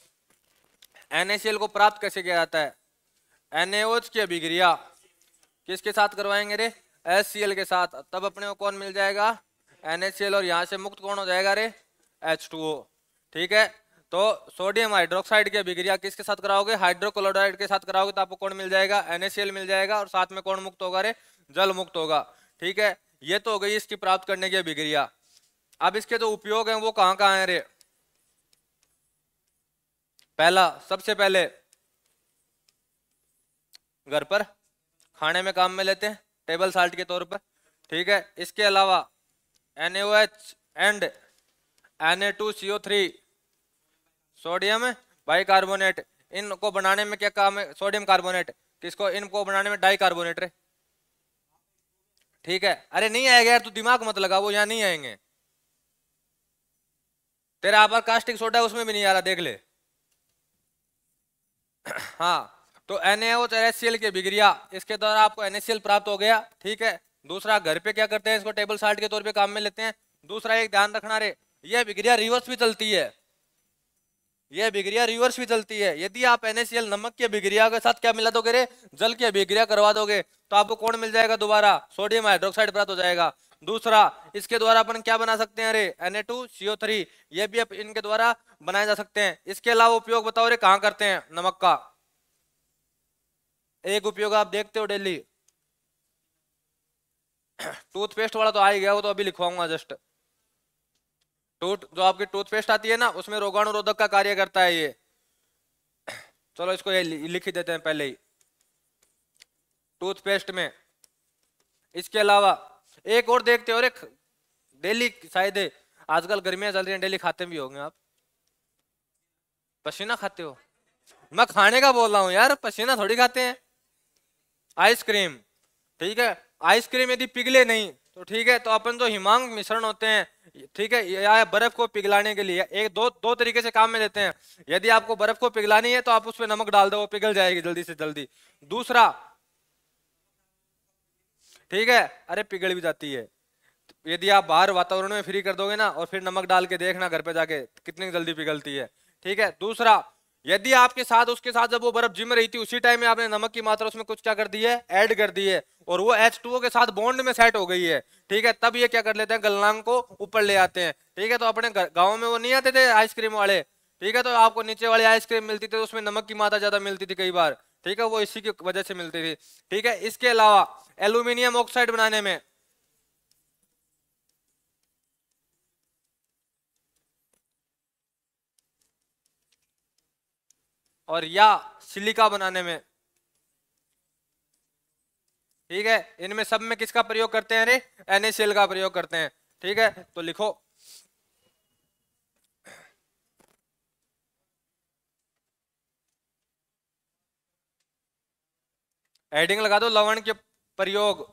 NaCl को प्राप्त कैसे किया जाता है, NaOH की अभिक्रिया किसके साथ करवाएंगे रे, HCl के साथ, तब अपने को कौन मिल जाएगा, NaCl, और यहाँ से मुक्त कौन हो जाएगा रे, H2O। ठीक है, तो सोडियम हाइड्रोक्साइड की अभिक्रिया किसके साथ कराओगे, हाइड्रोक्लोराइड के साथ कराओगे, तो आपको कौन मिल जाएगा, NaCl मिल जाएगा, और साथ में कौन मुक्त होगा रे, जल मुक्त होगा। ठीक है, ये तो हो गई इसकी प्राप्त करने की अभिक्रिया। अब इसके जो उपयोग हैं वो कहाँ कहाँ है रे, पहला सबसे पहले घर पर खाने में काम में लेते हैं टेबल साल्ट के तौर पर। ठीक है, इसके अलावा NaOH and Na2CO3 sodium bicarbonate, इनको बनाने में क्या काम है, सोडियम कार्बोनेट, किसको, इनको बनाने में डाई कार्बोनेट रे। ठीक है, अरे नहीं आएगा यार, तू दिमाग मत लगा, वो यहाँ नहीं आएंगे। तेरा आप कास्टिक सोडा है उसमें भी नहीं आ रहा, देख ले। हाँ, तो NaOH और HCl की अभिक्रिया, इसके द्वारा आपको NaCl प्राप्त हो गया। ठीक है, दूसरा घर पे क्या करते हैं, इसको टेबल साल्ट के तौर पे काम में लेते हैं। दूसरा एक ध्यान रखना रे, यह अभिक्रिया रिवर्स भी चलती है, यह अभिक्रिया रिवर्स भी चलती है। यदि आप NaCl नमक की अभिक्रिया के साथ क्या मिला दोगे रे, जल की अभिक्रिया करवा दोगे, तो आपको कौन मिल जाएगा, दोबारा सोडियम हाइड्रोक्साइड प्राप्त हो जाएगा। दूसरा, इसके द्वारा अपन क्या बना सकते हैं रे, Na2CO3, ये भी इनके द्वारा बनाए जा सकते हैं। इसके अलावा उपयोग बताओ रे कहाँ करते हैं नमक का, एक उपयोग आप देखते हो डेली, टूथपेस्ट वाला तो आ ही गया, वो तो अभी लिखवाऊंगा जस्ट। जो आपकी टूथपेस्ट आती है ना, उसमें रोगाणुरोधक का कार्य करता है ये। चलो इसको ये लिख ही देते हैं पहले ही, टूथपेस्ट में। इसके अलावा एक और देखते हो रे, डेली शायद आजकल गर्मियां चल रही हैं, डेली खाते भी होंगे आप, पसीना खाते हो। मैं खाने का बोल रहा हूँ यार, पसीना थोड़ी खाते हैं। आइसक्रीम, ठीक है, आइसक्रीम यदि पिघले नहीं तो ठीक है, तो अपन जो हिमांक मिश्रण होते हैं, ठीक है, या बर्फ को पिघलाने के लिए एक दो तरीके से काम में लेते हैं। यदि आपको बर्फ को पिघलानी है तो आप उसमें नमक डाल दो, वो पिघल जाएगी जल्दी से जल्दी। दूसरा, ठीक है, अरे पिघल भी जाती है, यदि आप बाहर वातावरण में फ्री कर दोगे ना, और फिर नमक डाल के देखना घर पे जाके कितनी जल्दी पिघलती है। ठीक है, दूसरा, यदि आपके साथ उसके साथ जब वो बर्फ जिम रही थी उसी टाइम में आपने नमक की मात्रा उसमें कुछ क्या कर दी है, ऐड कर दी है, और वो H2O के साथ बॉन्ड में सेट हो गई है। ठीक है, तब ये क्या कर लेते हैं, गलनांक को ऊपर ले आते हैं। ठीक है, तो अपने गाँव में वो नहीं आते थे आइसक्रीम वाले, ठीक है, तो आपको नीचे वाली आइसक्रीम मिलती थी, उसमें नमक की मात्रा ज्यादा मिलती थी कई बार। ठीक है, वो इसी की वजह से मिलती थी। ठीक है, इसके अलावा एल्यूमिनियम ऑक्साइड बनाने में, और या सिलिका बनाने में, ठीक है, इनमें सब में किसका प्रयोग करते हैं रे, NaCl का प्रयोग करते हैं। ठीक है, तो लिखो, हेडिंग लगा दो, लवण के प्रयोग,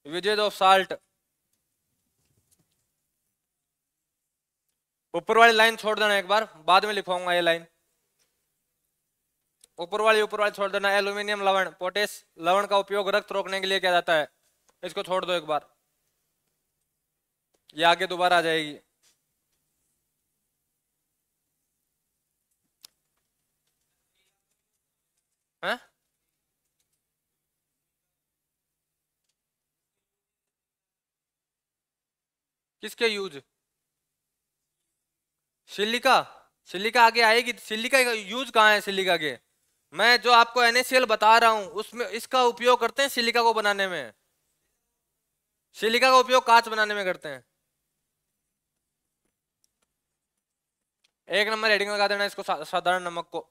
यूजेज ऑफ साल्ट। ऊपर वाली लाइन छोड़ देना एक बार, बाद में लिखवाऊंगा ये लाइन, ऊपर वाली छोड़ देना। एल्यूमिनियम लवण, पोटेश लवण का उपयोग रक्त रोकने के लिए किया जाता है, इसको छोड़ दो एक बार, ये आगे दोबारा आ जाएगी। है? किसके यूज, सिलिका, सिलिका आगे आएगी, सिलिका का यूज कहाँ है सिलिका के, मैं जो आपको NaCl बता रहा हूं उसमें इसका उपयोग करते हैं सिलिका को बनाने में, सिलिका का उपयोग कांच बनाने में करते हैं। एक नंबर हेडिंग लगा देना इसको, साधारण नमक को।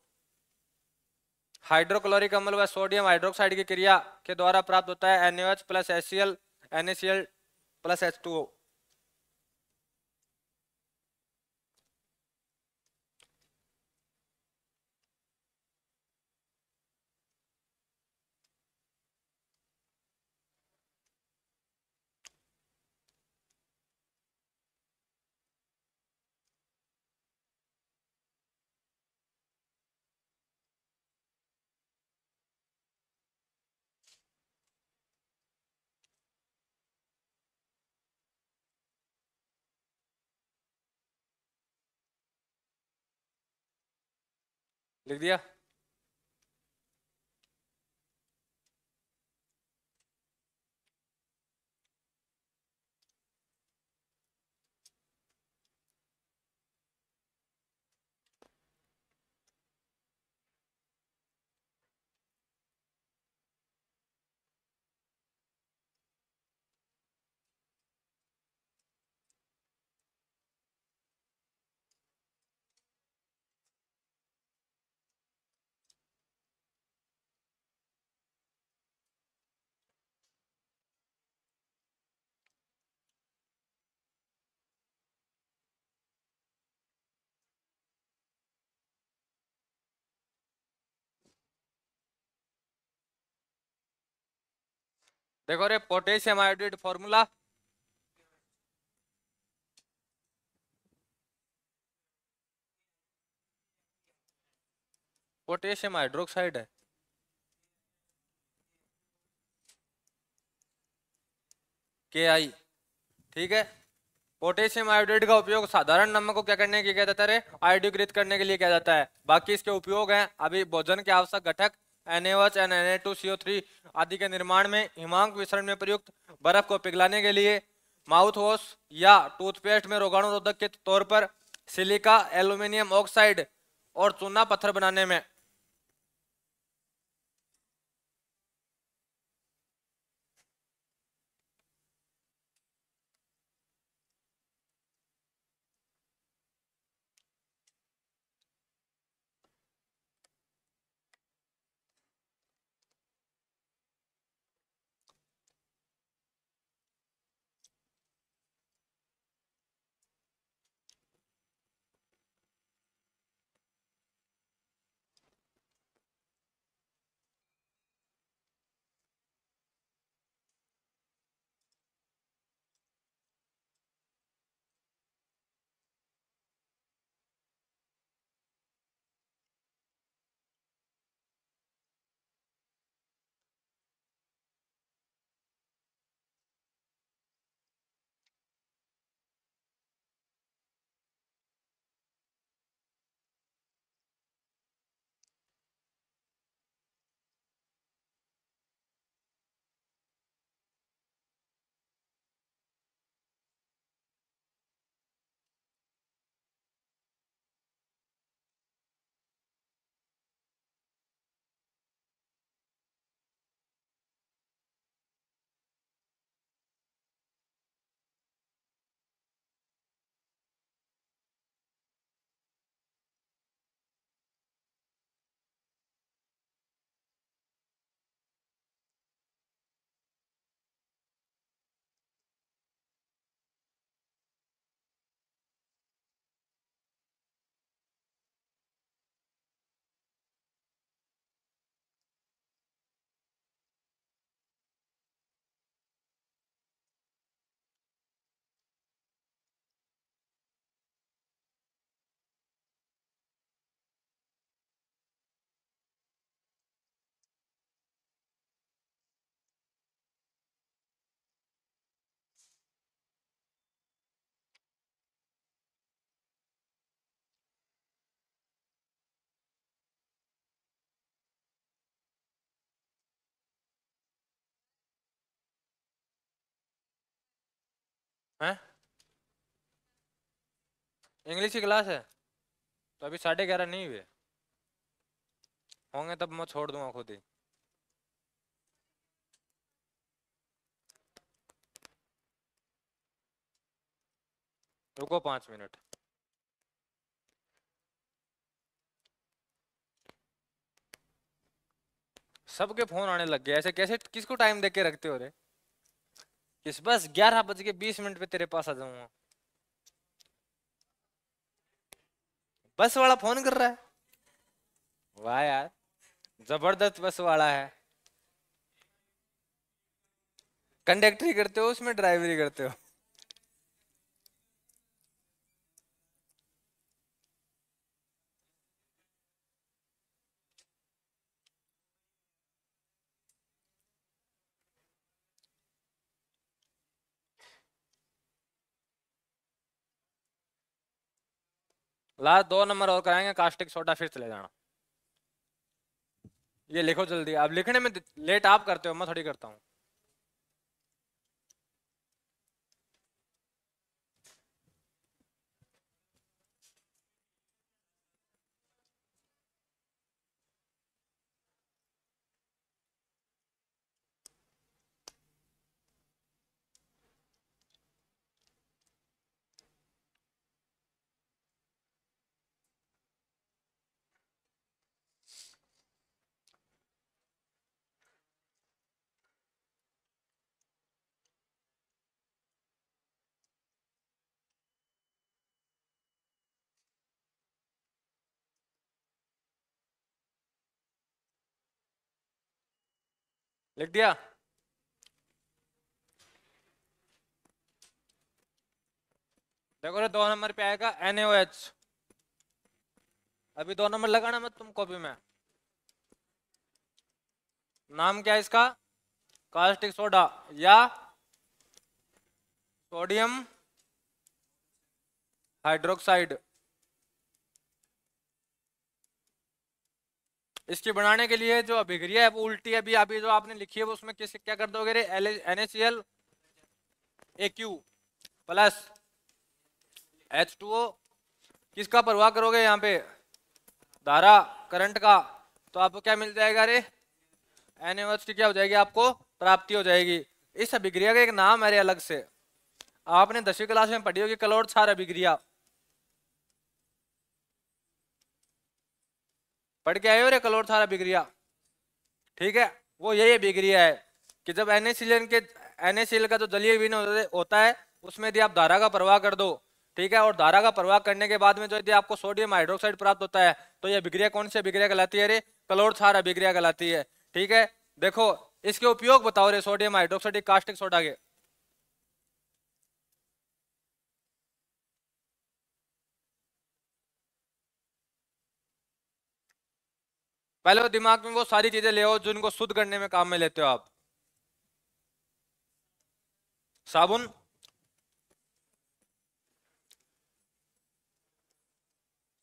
हाइड्रोक्लोरिक अम्ल व सोडियम हाइड्रोक्साइड की क्रिया के द्वारा प्राप्त होता है NaOH plus HCl NaCl plus H2O। लिख दिया। देखो रे potassium iodide formula, potassium hydroxide है, KI। ठीक है, पोटेशियम आयोडाइड का उपयोग साधारण नमक को क्या करने के लिए किया जाता है? आयोडीकृत करने के लिए किया जाता है। बाकी इसके उपयोग हैं अभी भोजन के आवश्यक घटक NaOH और Na2CO3 आदि के निर्माण में, हिमांक विसरण में प्रयुक्त बर्फ को पिघलाने के लिए, माउथ वॉश या टूथपेस्ट में रोगाणुरोधक के तौर पर, सिलिका एल्यूमिनियम ऑक्साइड और चूना पत्थर बनाने में। हैं, इंग्लिश की क्लास है तो अभी 11:30 नहीं हुए होंगे, तब मैं छोड़ दूंगा खुद ही। रुको 5 मिनट। सबके फोन आने लग गए, ऐसे कैसे किसको टाइम देके रखते हो रे? किस बस 11:20 पे तेरे पास आ जाऊंगा। बस वाला फोन कर रहा है? वाह यार, जबरदस्त बस वाला है। कंडक्टरी करते हो उसमें, ड्राइवरी करते हो? लास्ट 2 नंबर और कराएंगे, कास्टिक सोडा, फिर चले जाना। ये लिखो जल्दी, आप लिखने में लेट आप करते हो, मैं थोड़ी करता हूँ। लिख दिया? देखो रे, 2 नंबर पे आएगा NaOH। अभी 2 नंबर लगाना मत तुम कॉपी में। नाम क्या है इसका? कास्टिक सोडा या सोडियम हाइड्रोक्साइड। इसकी बनाने के लिए जो अभिक्रिया है वो उल्टी है। अभी अभी जो आपने लिखी है वो उसमें किस क्या कर दोगे रे? NaCl AQ plus H2O। किसका परवाह करोगे यहाँ पे? धारा, करंट का। तो आपको क्या मिल जाएगा रे? NaOH की क्या हो जाएगी? आपको प्राप्ति हो जाएगी। इस अभिक्रिया का एक नाम है रे अलग से, आपने 10वीं क्लास में पढ़ी होगी, कलोड क्षार अभिक्रिया। पढ़ के आए हो रे कलोड क्षार अभिक्रिया? ठीक है, वो यही अभिक्रिया है कि जब NaCl का जो जलीय विलीन होता है उसमें यदि आप धारा का प्रवाह कर दो, ठीक है, और धारा का प्रवाह करने के बाद में जो यदि आपको सोडियम हाइड्रोक्साइड प्राप्त होता है, तो ये अभिक्रिया कौन सी अभिक्रिया कहलाती है रे? कलोड क्षार अभिक्रिया कहलाती है। ठीक है, देखो इसके उपयोग बताओ रे, सोडियम हाइड्रोक्साइड कास्टिक सोडा के। पहले वो दिमाग में वो सारी चीजें ले आओ जिनको शुद्ध करने में काम में लेते हो आप। साबुन,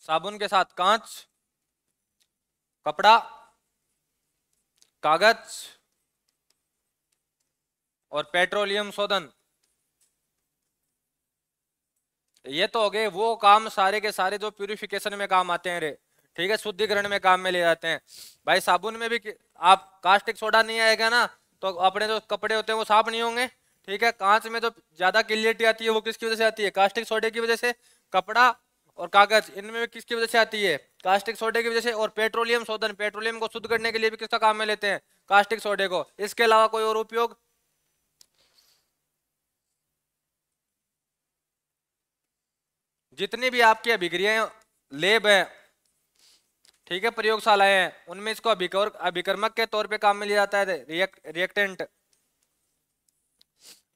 साबुन के साथ कांच, कपड़ा, कागज और पेट्रोलियम शोधन। ये तो हो गए वो काम सारे के सारे जो प्यूरिफिकेशन में काम आते हैं रे। ठीक है, शुद्धिकरण में काम में ले जाते हैं। भाई साबुन में भी आप कास्टिक सोडा नहीं आएगा ना तो अपने जो कपड़े होते हैं वो साफ नहीं होंगे। ठीक है, कांच में जो ज्यादा क्लियरिटी आती है वो किसकी वजह से आती है? कास्टिक सोडे की वजह से। कपड़ा और कागज, इनमें भी किसकी वजह से आती है? कास्टिक सोडे की वजह से। और पेट्रोलियम शोधन, पेट्रोलियम को शुद्ध करने के लिए भी किसका काम में लेते हैं? कास्टिक सोडे को। इसके अलावा कोई और उपयोग? जितनी भी आपकी अभिक्रियाएं लेब है, ठीक है, प्रयोगशालाएं हैं, उनमें इसको अभिकर्मक के तौर पे काम में लिया जाता है। रिएक्टेंट,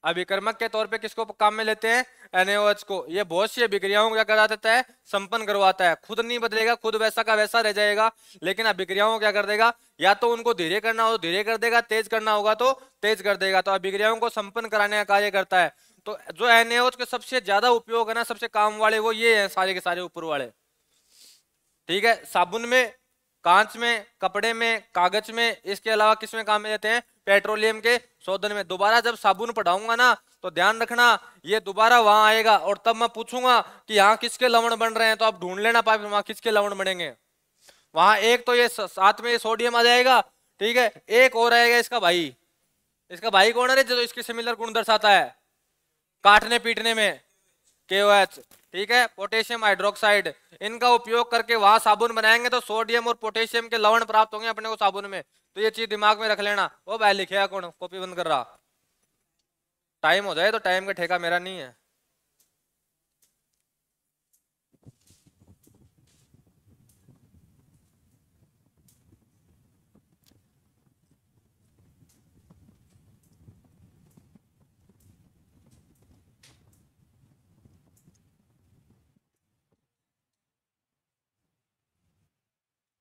अभिकर्मक के तौर पे किसको काम में लेते हैं? NaOH को। ये बहुत सी अभिक्रियाओं को क्या करा देता है? संपन्न करवाता है। खुद नहीं बदलेगा, खुद वैसा का वैसा रह जाएगा, लेकिन अभिक्रियाओं को क्या कर देगा? या तो उनको धीरे करना हो तो धीरे कर देगा, तेज करना होगा तो तेज कर देगा। तो अभिक्रियाओं को संपन्न कराने का कार्य करता है। तो जो NaOH के सबसे ज्यादा उपयोग है ना, सबसे काम वाले, वो ये है सारे के सारे ऊपर वाले। ठीक है, साबुन में, कांच में, कपड़े में, कागज में, इसके अलावा किस में काम में लेते हैं? पेट्रोलियम के शोधन में। दोबारा जब साबुन पढ़ाऊंगा ना तो ध्यान रखना, ये दोबारा वहां आएगा और तब मैं पूछूंगा कि यहाँ किसके लवण बन रहे हैं, तो आप ढूंढ लेना पाए वहां किसके लवण बनेंगे। वहां एक तो ये साथ में ये सोडियम आ जाएगा, ठीक है, एक और आएगा इसका भाई। इसका भाई कौन है रे जो इसके सिमिलर गुण दर्शाता है काटने पीटने में? KOH। ठीक है, पोटेशियम हाइड्रोक्साइड, इनका उपयोग करके वहां साबुन बनाएंगे तो सोडियम और पोटेशियम के लवण प्राप्त होंगे अपने को साबुन में। तो ये चीज दिमाग में रख लेना। ओ भाई लिखेगा कौन, कॉपी बंद कर रहा। टाइम हो जाए तो टाइम का ठेका मेरा नहीं है।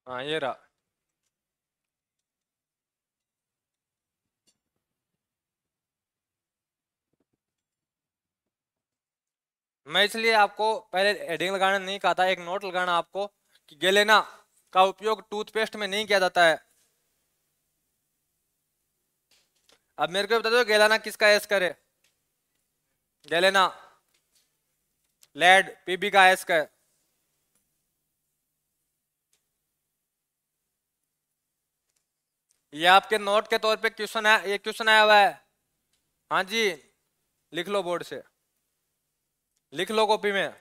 हाँ ये रहा। मैं इसलिए आपको पहले हेडिंग लगाना नहीं कहा था, एक नोट लगाना आपको कि गेलेना का उपयोग टूथपेस्ट में नहीं किया जाता है। अब मेरे को बता दो गेलाना किसका एस करे। गेलेना लेड पीबी का एस का है। ये आपके नोट के तौर पे क्वेश्चन है, ये क्वेश्चन आया हुआ है। हाँ जी, लिख लो बोर्ड से, लिख लो कॉपी में।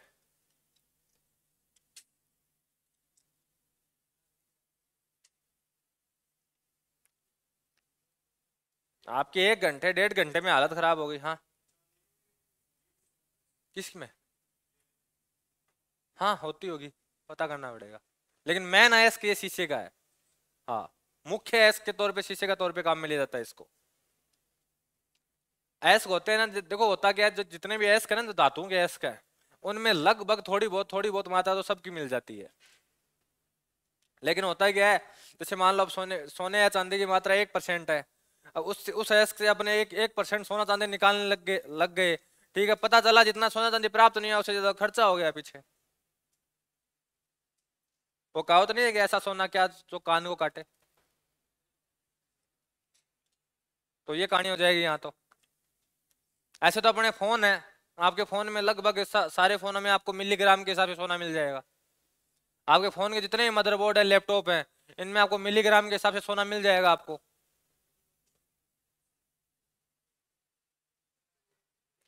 आपके 1 घंटे 1.5 घंटे में हालत खराब हो गई। हाँ किसमें? हाँ होती होगी, पता करना पड़ेगा। लेकिन मैन एस के शीशे का है। हाँ, मुख्य एस के तौर पे, शीशे का तौर पे काम में लिया जाता है इसको। एस होते हैं ना, देखो होता क्या है, जो जितने भी एस करें, जो धातुओं के एस का है, उनमें लगभग थोड़ी बहुत मात्रा तो सबकी मिल जाती है। लेकिन होता क्या है, जैसे मान लो अब सोने सोने या चांदी की मात्रा 1% है। अब उस एस से अपने 1% सोना चांदी निकालने लग गए। ठीक है, पता चला जितना सोना चांदी प्राप्त नहीं हुआ उससे ज्यादा खर्चा हो गया पीछे। वो कहावत नहीं है कि ऐसा सोना क्या जो कान को काटे। तो ये कहानी हो जाएगी यहाँ तो। ऐसे तो अपने फोन है, आपके फोन में लगभग सारे फोनों में आपको मिलीग्राम के हिसाब से सोना मिल जाएगा। आपके फोन के जितने भी मदरबोर्ड है, लैपटॉप है, इनमें आपको मिलीग्राम के हिसाब से सोना मिल जाएगा आपको।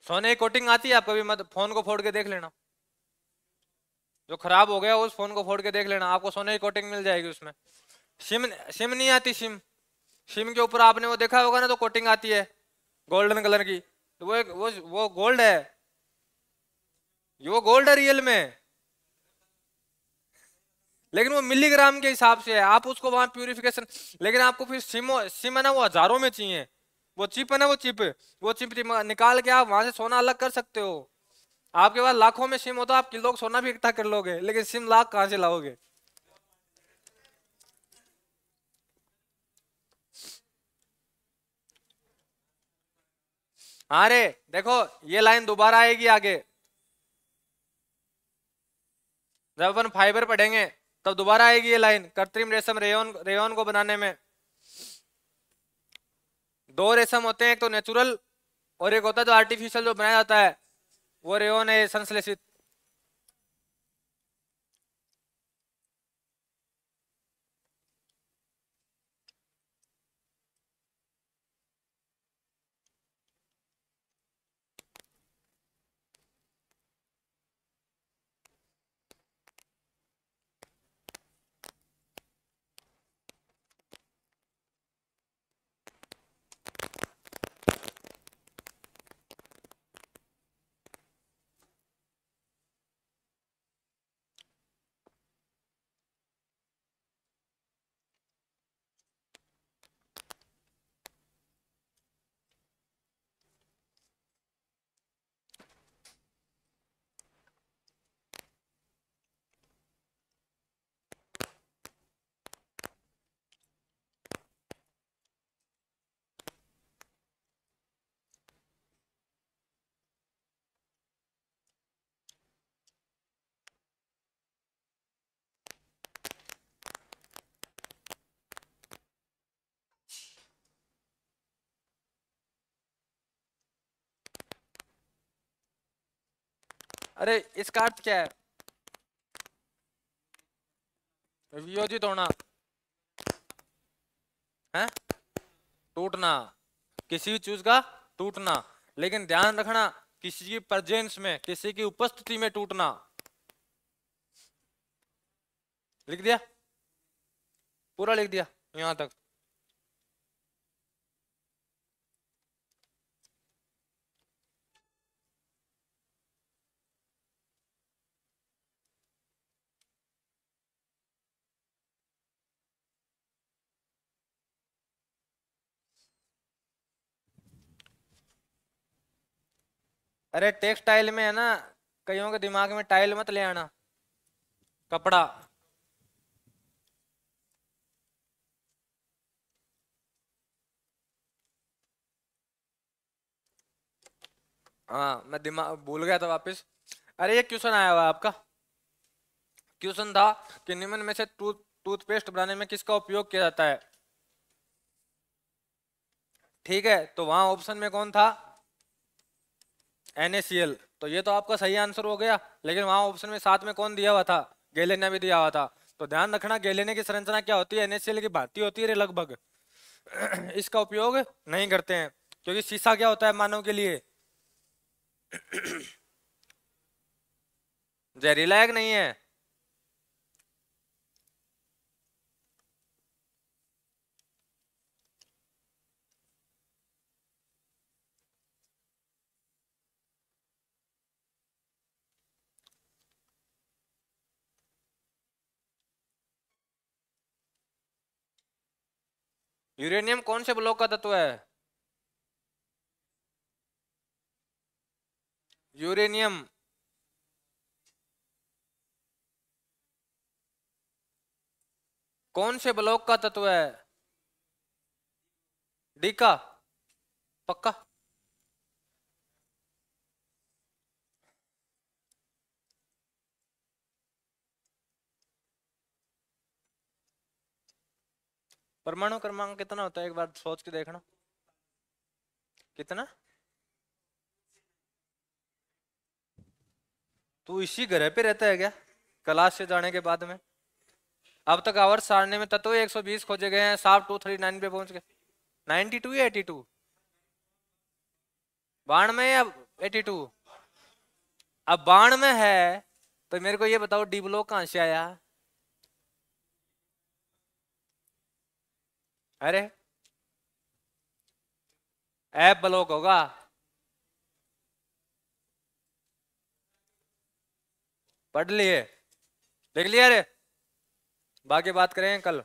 सोने की कोटिंग आती है, आप कभी मत फोन को फोड़ के देख लेना, जो खराब हो गया उस फोन को फोड़ के देख लेना, आपको सोने की कोटिंग मिल जाएगी उसमें। सिम सिम नहीं आती, सिम सिम के ऊपर आपने वो देखा होगा ना, तो कोटिंग आती है गोल्डन कलर की, तो वो गोल्ड है। वो गोल्ड है रियल में, लेकिन वो मिलीग्राम के हिसाब से है, आप उसको वहां प्यूरिफिकेशन। लेकिन आपको फिर सिम है ना, वो हजारों में चाहिए। वो चिप है ना, वो चिप निकाल के आप वहां से सोना अलग कर सकते हो। आपके पास लाखों में सिम हो तो आप किलो सोना भी इकट्ठा कर लोगे, लेकिन सिम लाख कहां से लाओगे? अरे देखो, ये लाइन दोबारा आएगी आगे, जब अपन फाइबर पढ़ेंगे तब दोबारा आएगी ये लाइन। कृत्रिम रेशम रेयन रेयन को बनाने में दो रेशम होते हैं, एक तो नेचुरल और एक होता है जो आर्टिफिशियल जो बनाया जाता है, वो रेयन है संश्लेषित। अरे इसका अर्थ क्या है? वियोजित होना है, टूटना, किसी भी चीज का टूटना। लेकिन ध्यान रखना, किसी की प्रेजेंस में, किसी की उपस्थिति में टूटना। लिख दिया, पूरा लिख दिया यहां तक। अरे टेक्सटाइल में है ना, कईयों के दिमाग में टाइल मत ले आना, कपड़ा। हाँ मैं दिमाग भूल गया था वापस। अरे ये क्वेश्चन आया हुआ है आपका। क्वेश्चन था कि निम्न में से टूथपेस्ट बनाने में किसका उपयोग किया जाता है। ठीक है, तो वहां ऑप्शन में कौन था, NaCl। तो ये तो आपका सही आंसर हो गया, लेकिन वहां ऑप्शन में साथ में कौन दिया हुआ था, गैलेनिया भी दिया हुआ था। तो ध्यान रखना, गैलेनिया की संरचना क्या होती है, NaCl की भांति होती है लगभग। इसका उपयोग नहीं करते हैं, क्योंकि शीशा क्या होता है मानव के लिए, जहरीला एक नहीं है। यूरेनियम कौन से ब्लॉक का तत्व है, यूरेनियम कौन से ब्लॉक का तत्व है, डी का, पक्का। परमाणु क्रमांक कितना होता है, एक बार सोच के देखना, कितना। तू इसी ग्रह पे रहता है क्या, क्लास से जाने के बाद में। अब तक आवर्त सारणी में तत्व 120 खोजे गए हैं, साफ 239 पे पहुंच गए। 92 या 82, 92 या 82। अब 92 है, तो मेरे को ये बताओ डी ब्लॉक कहां से आया। अरे एफ ब्लॉक होगा, पढ़ लिए, देख लिया रे। बाकी बात करेंगे कल।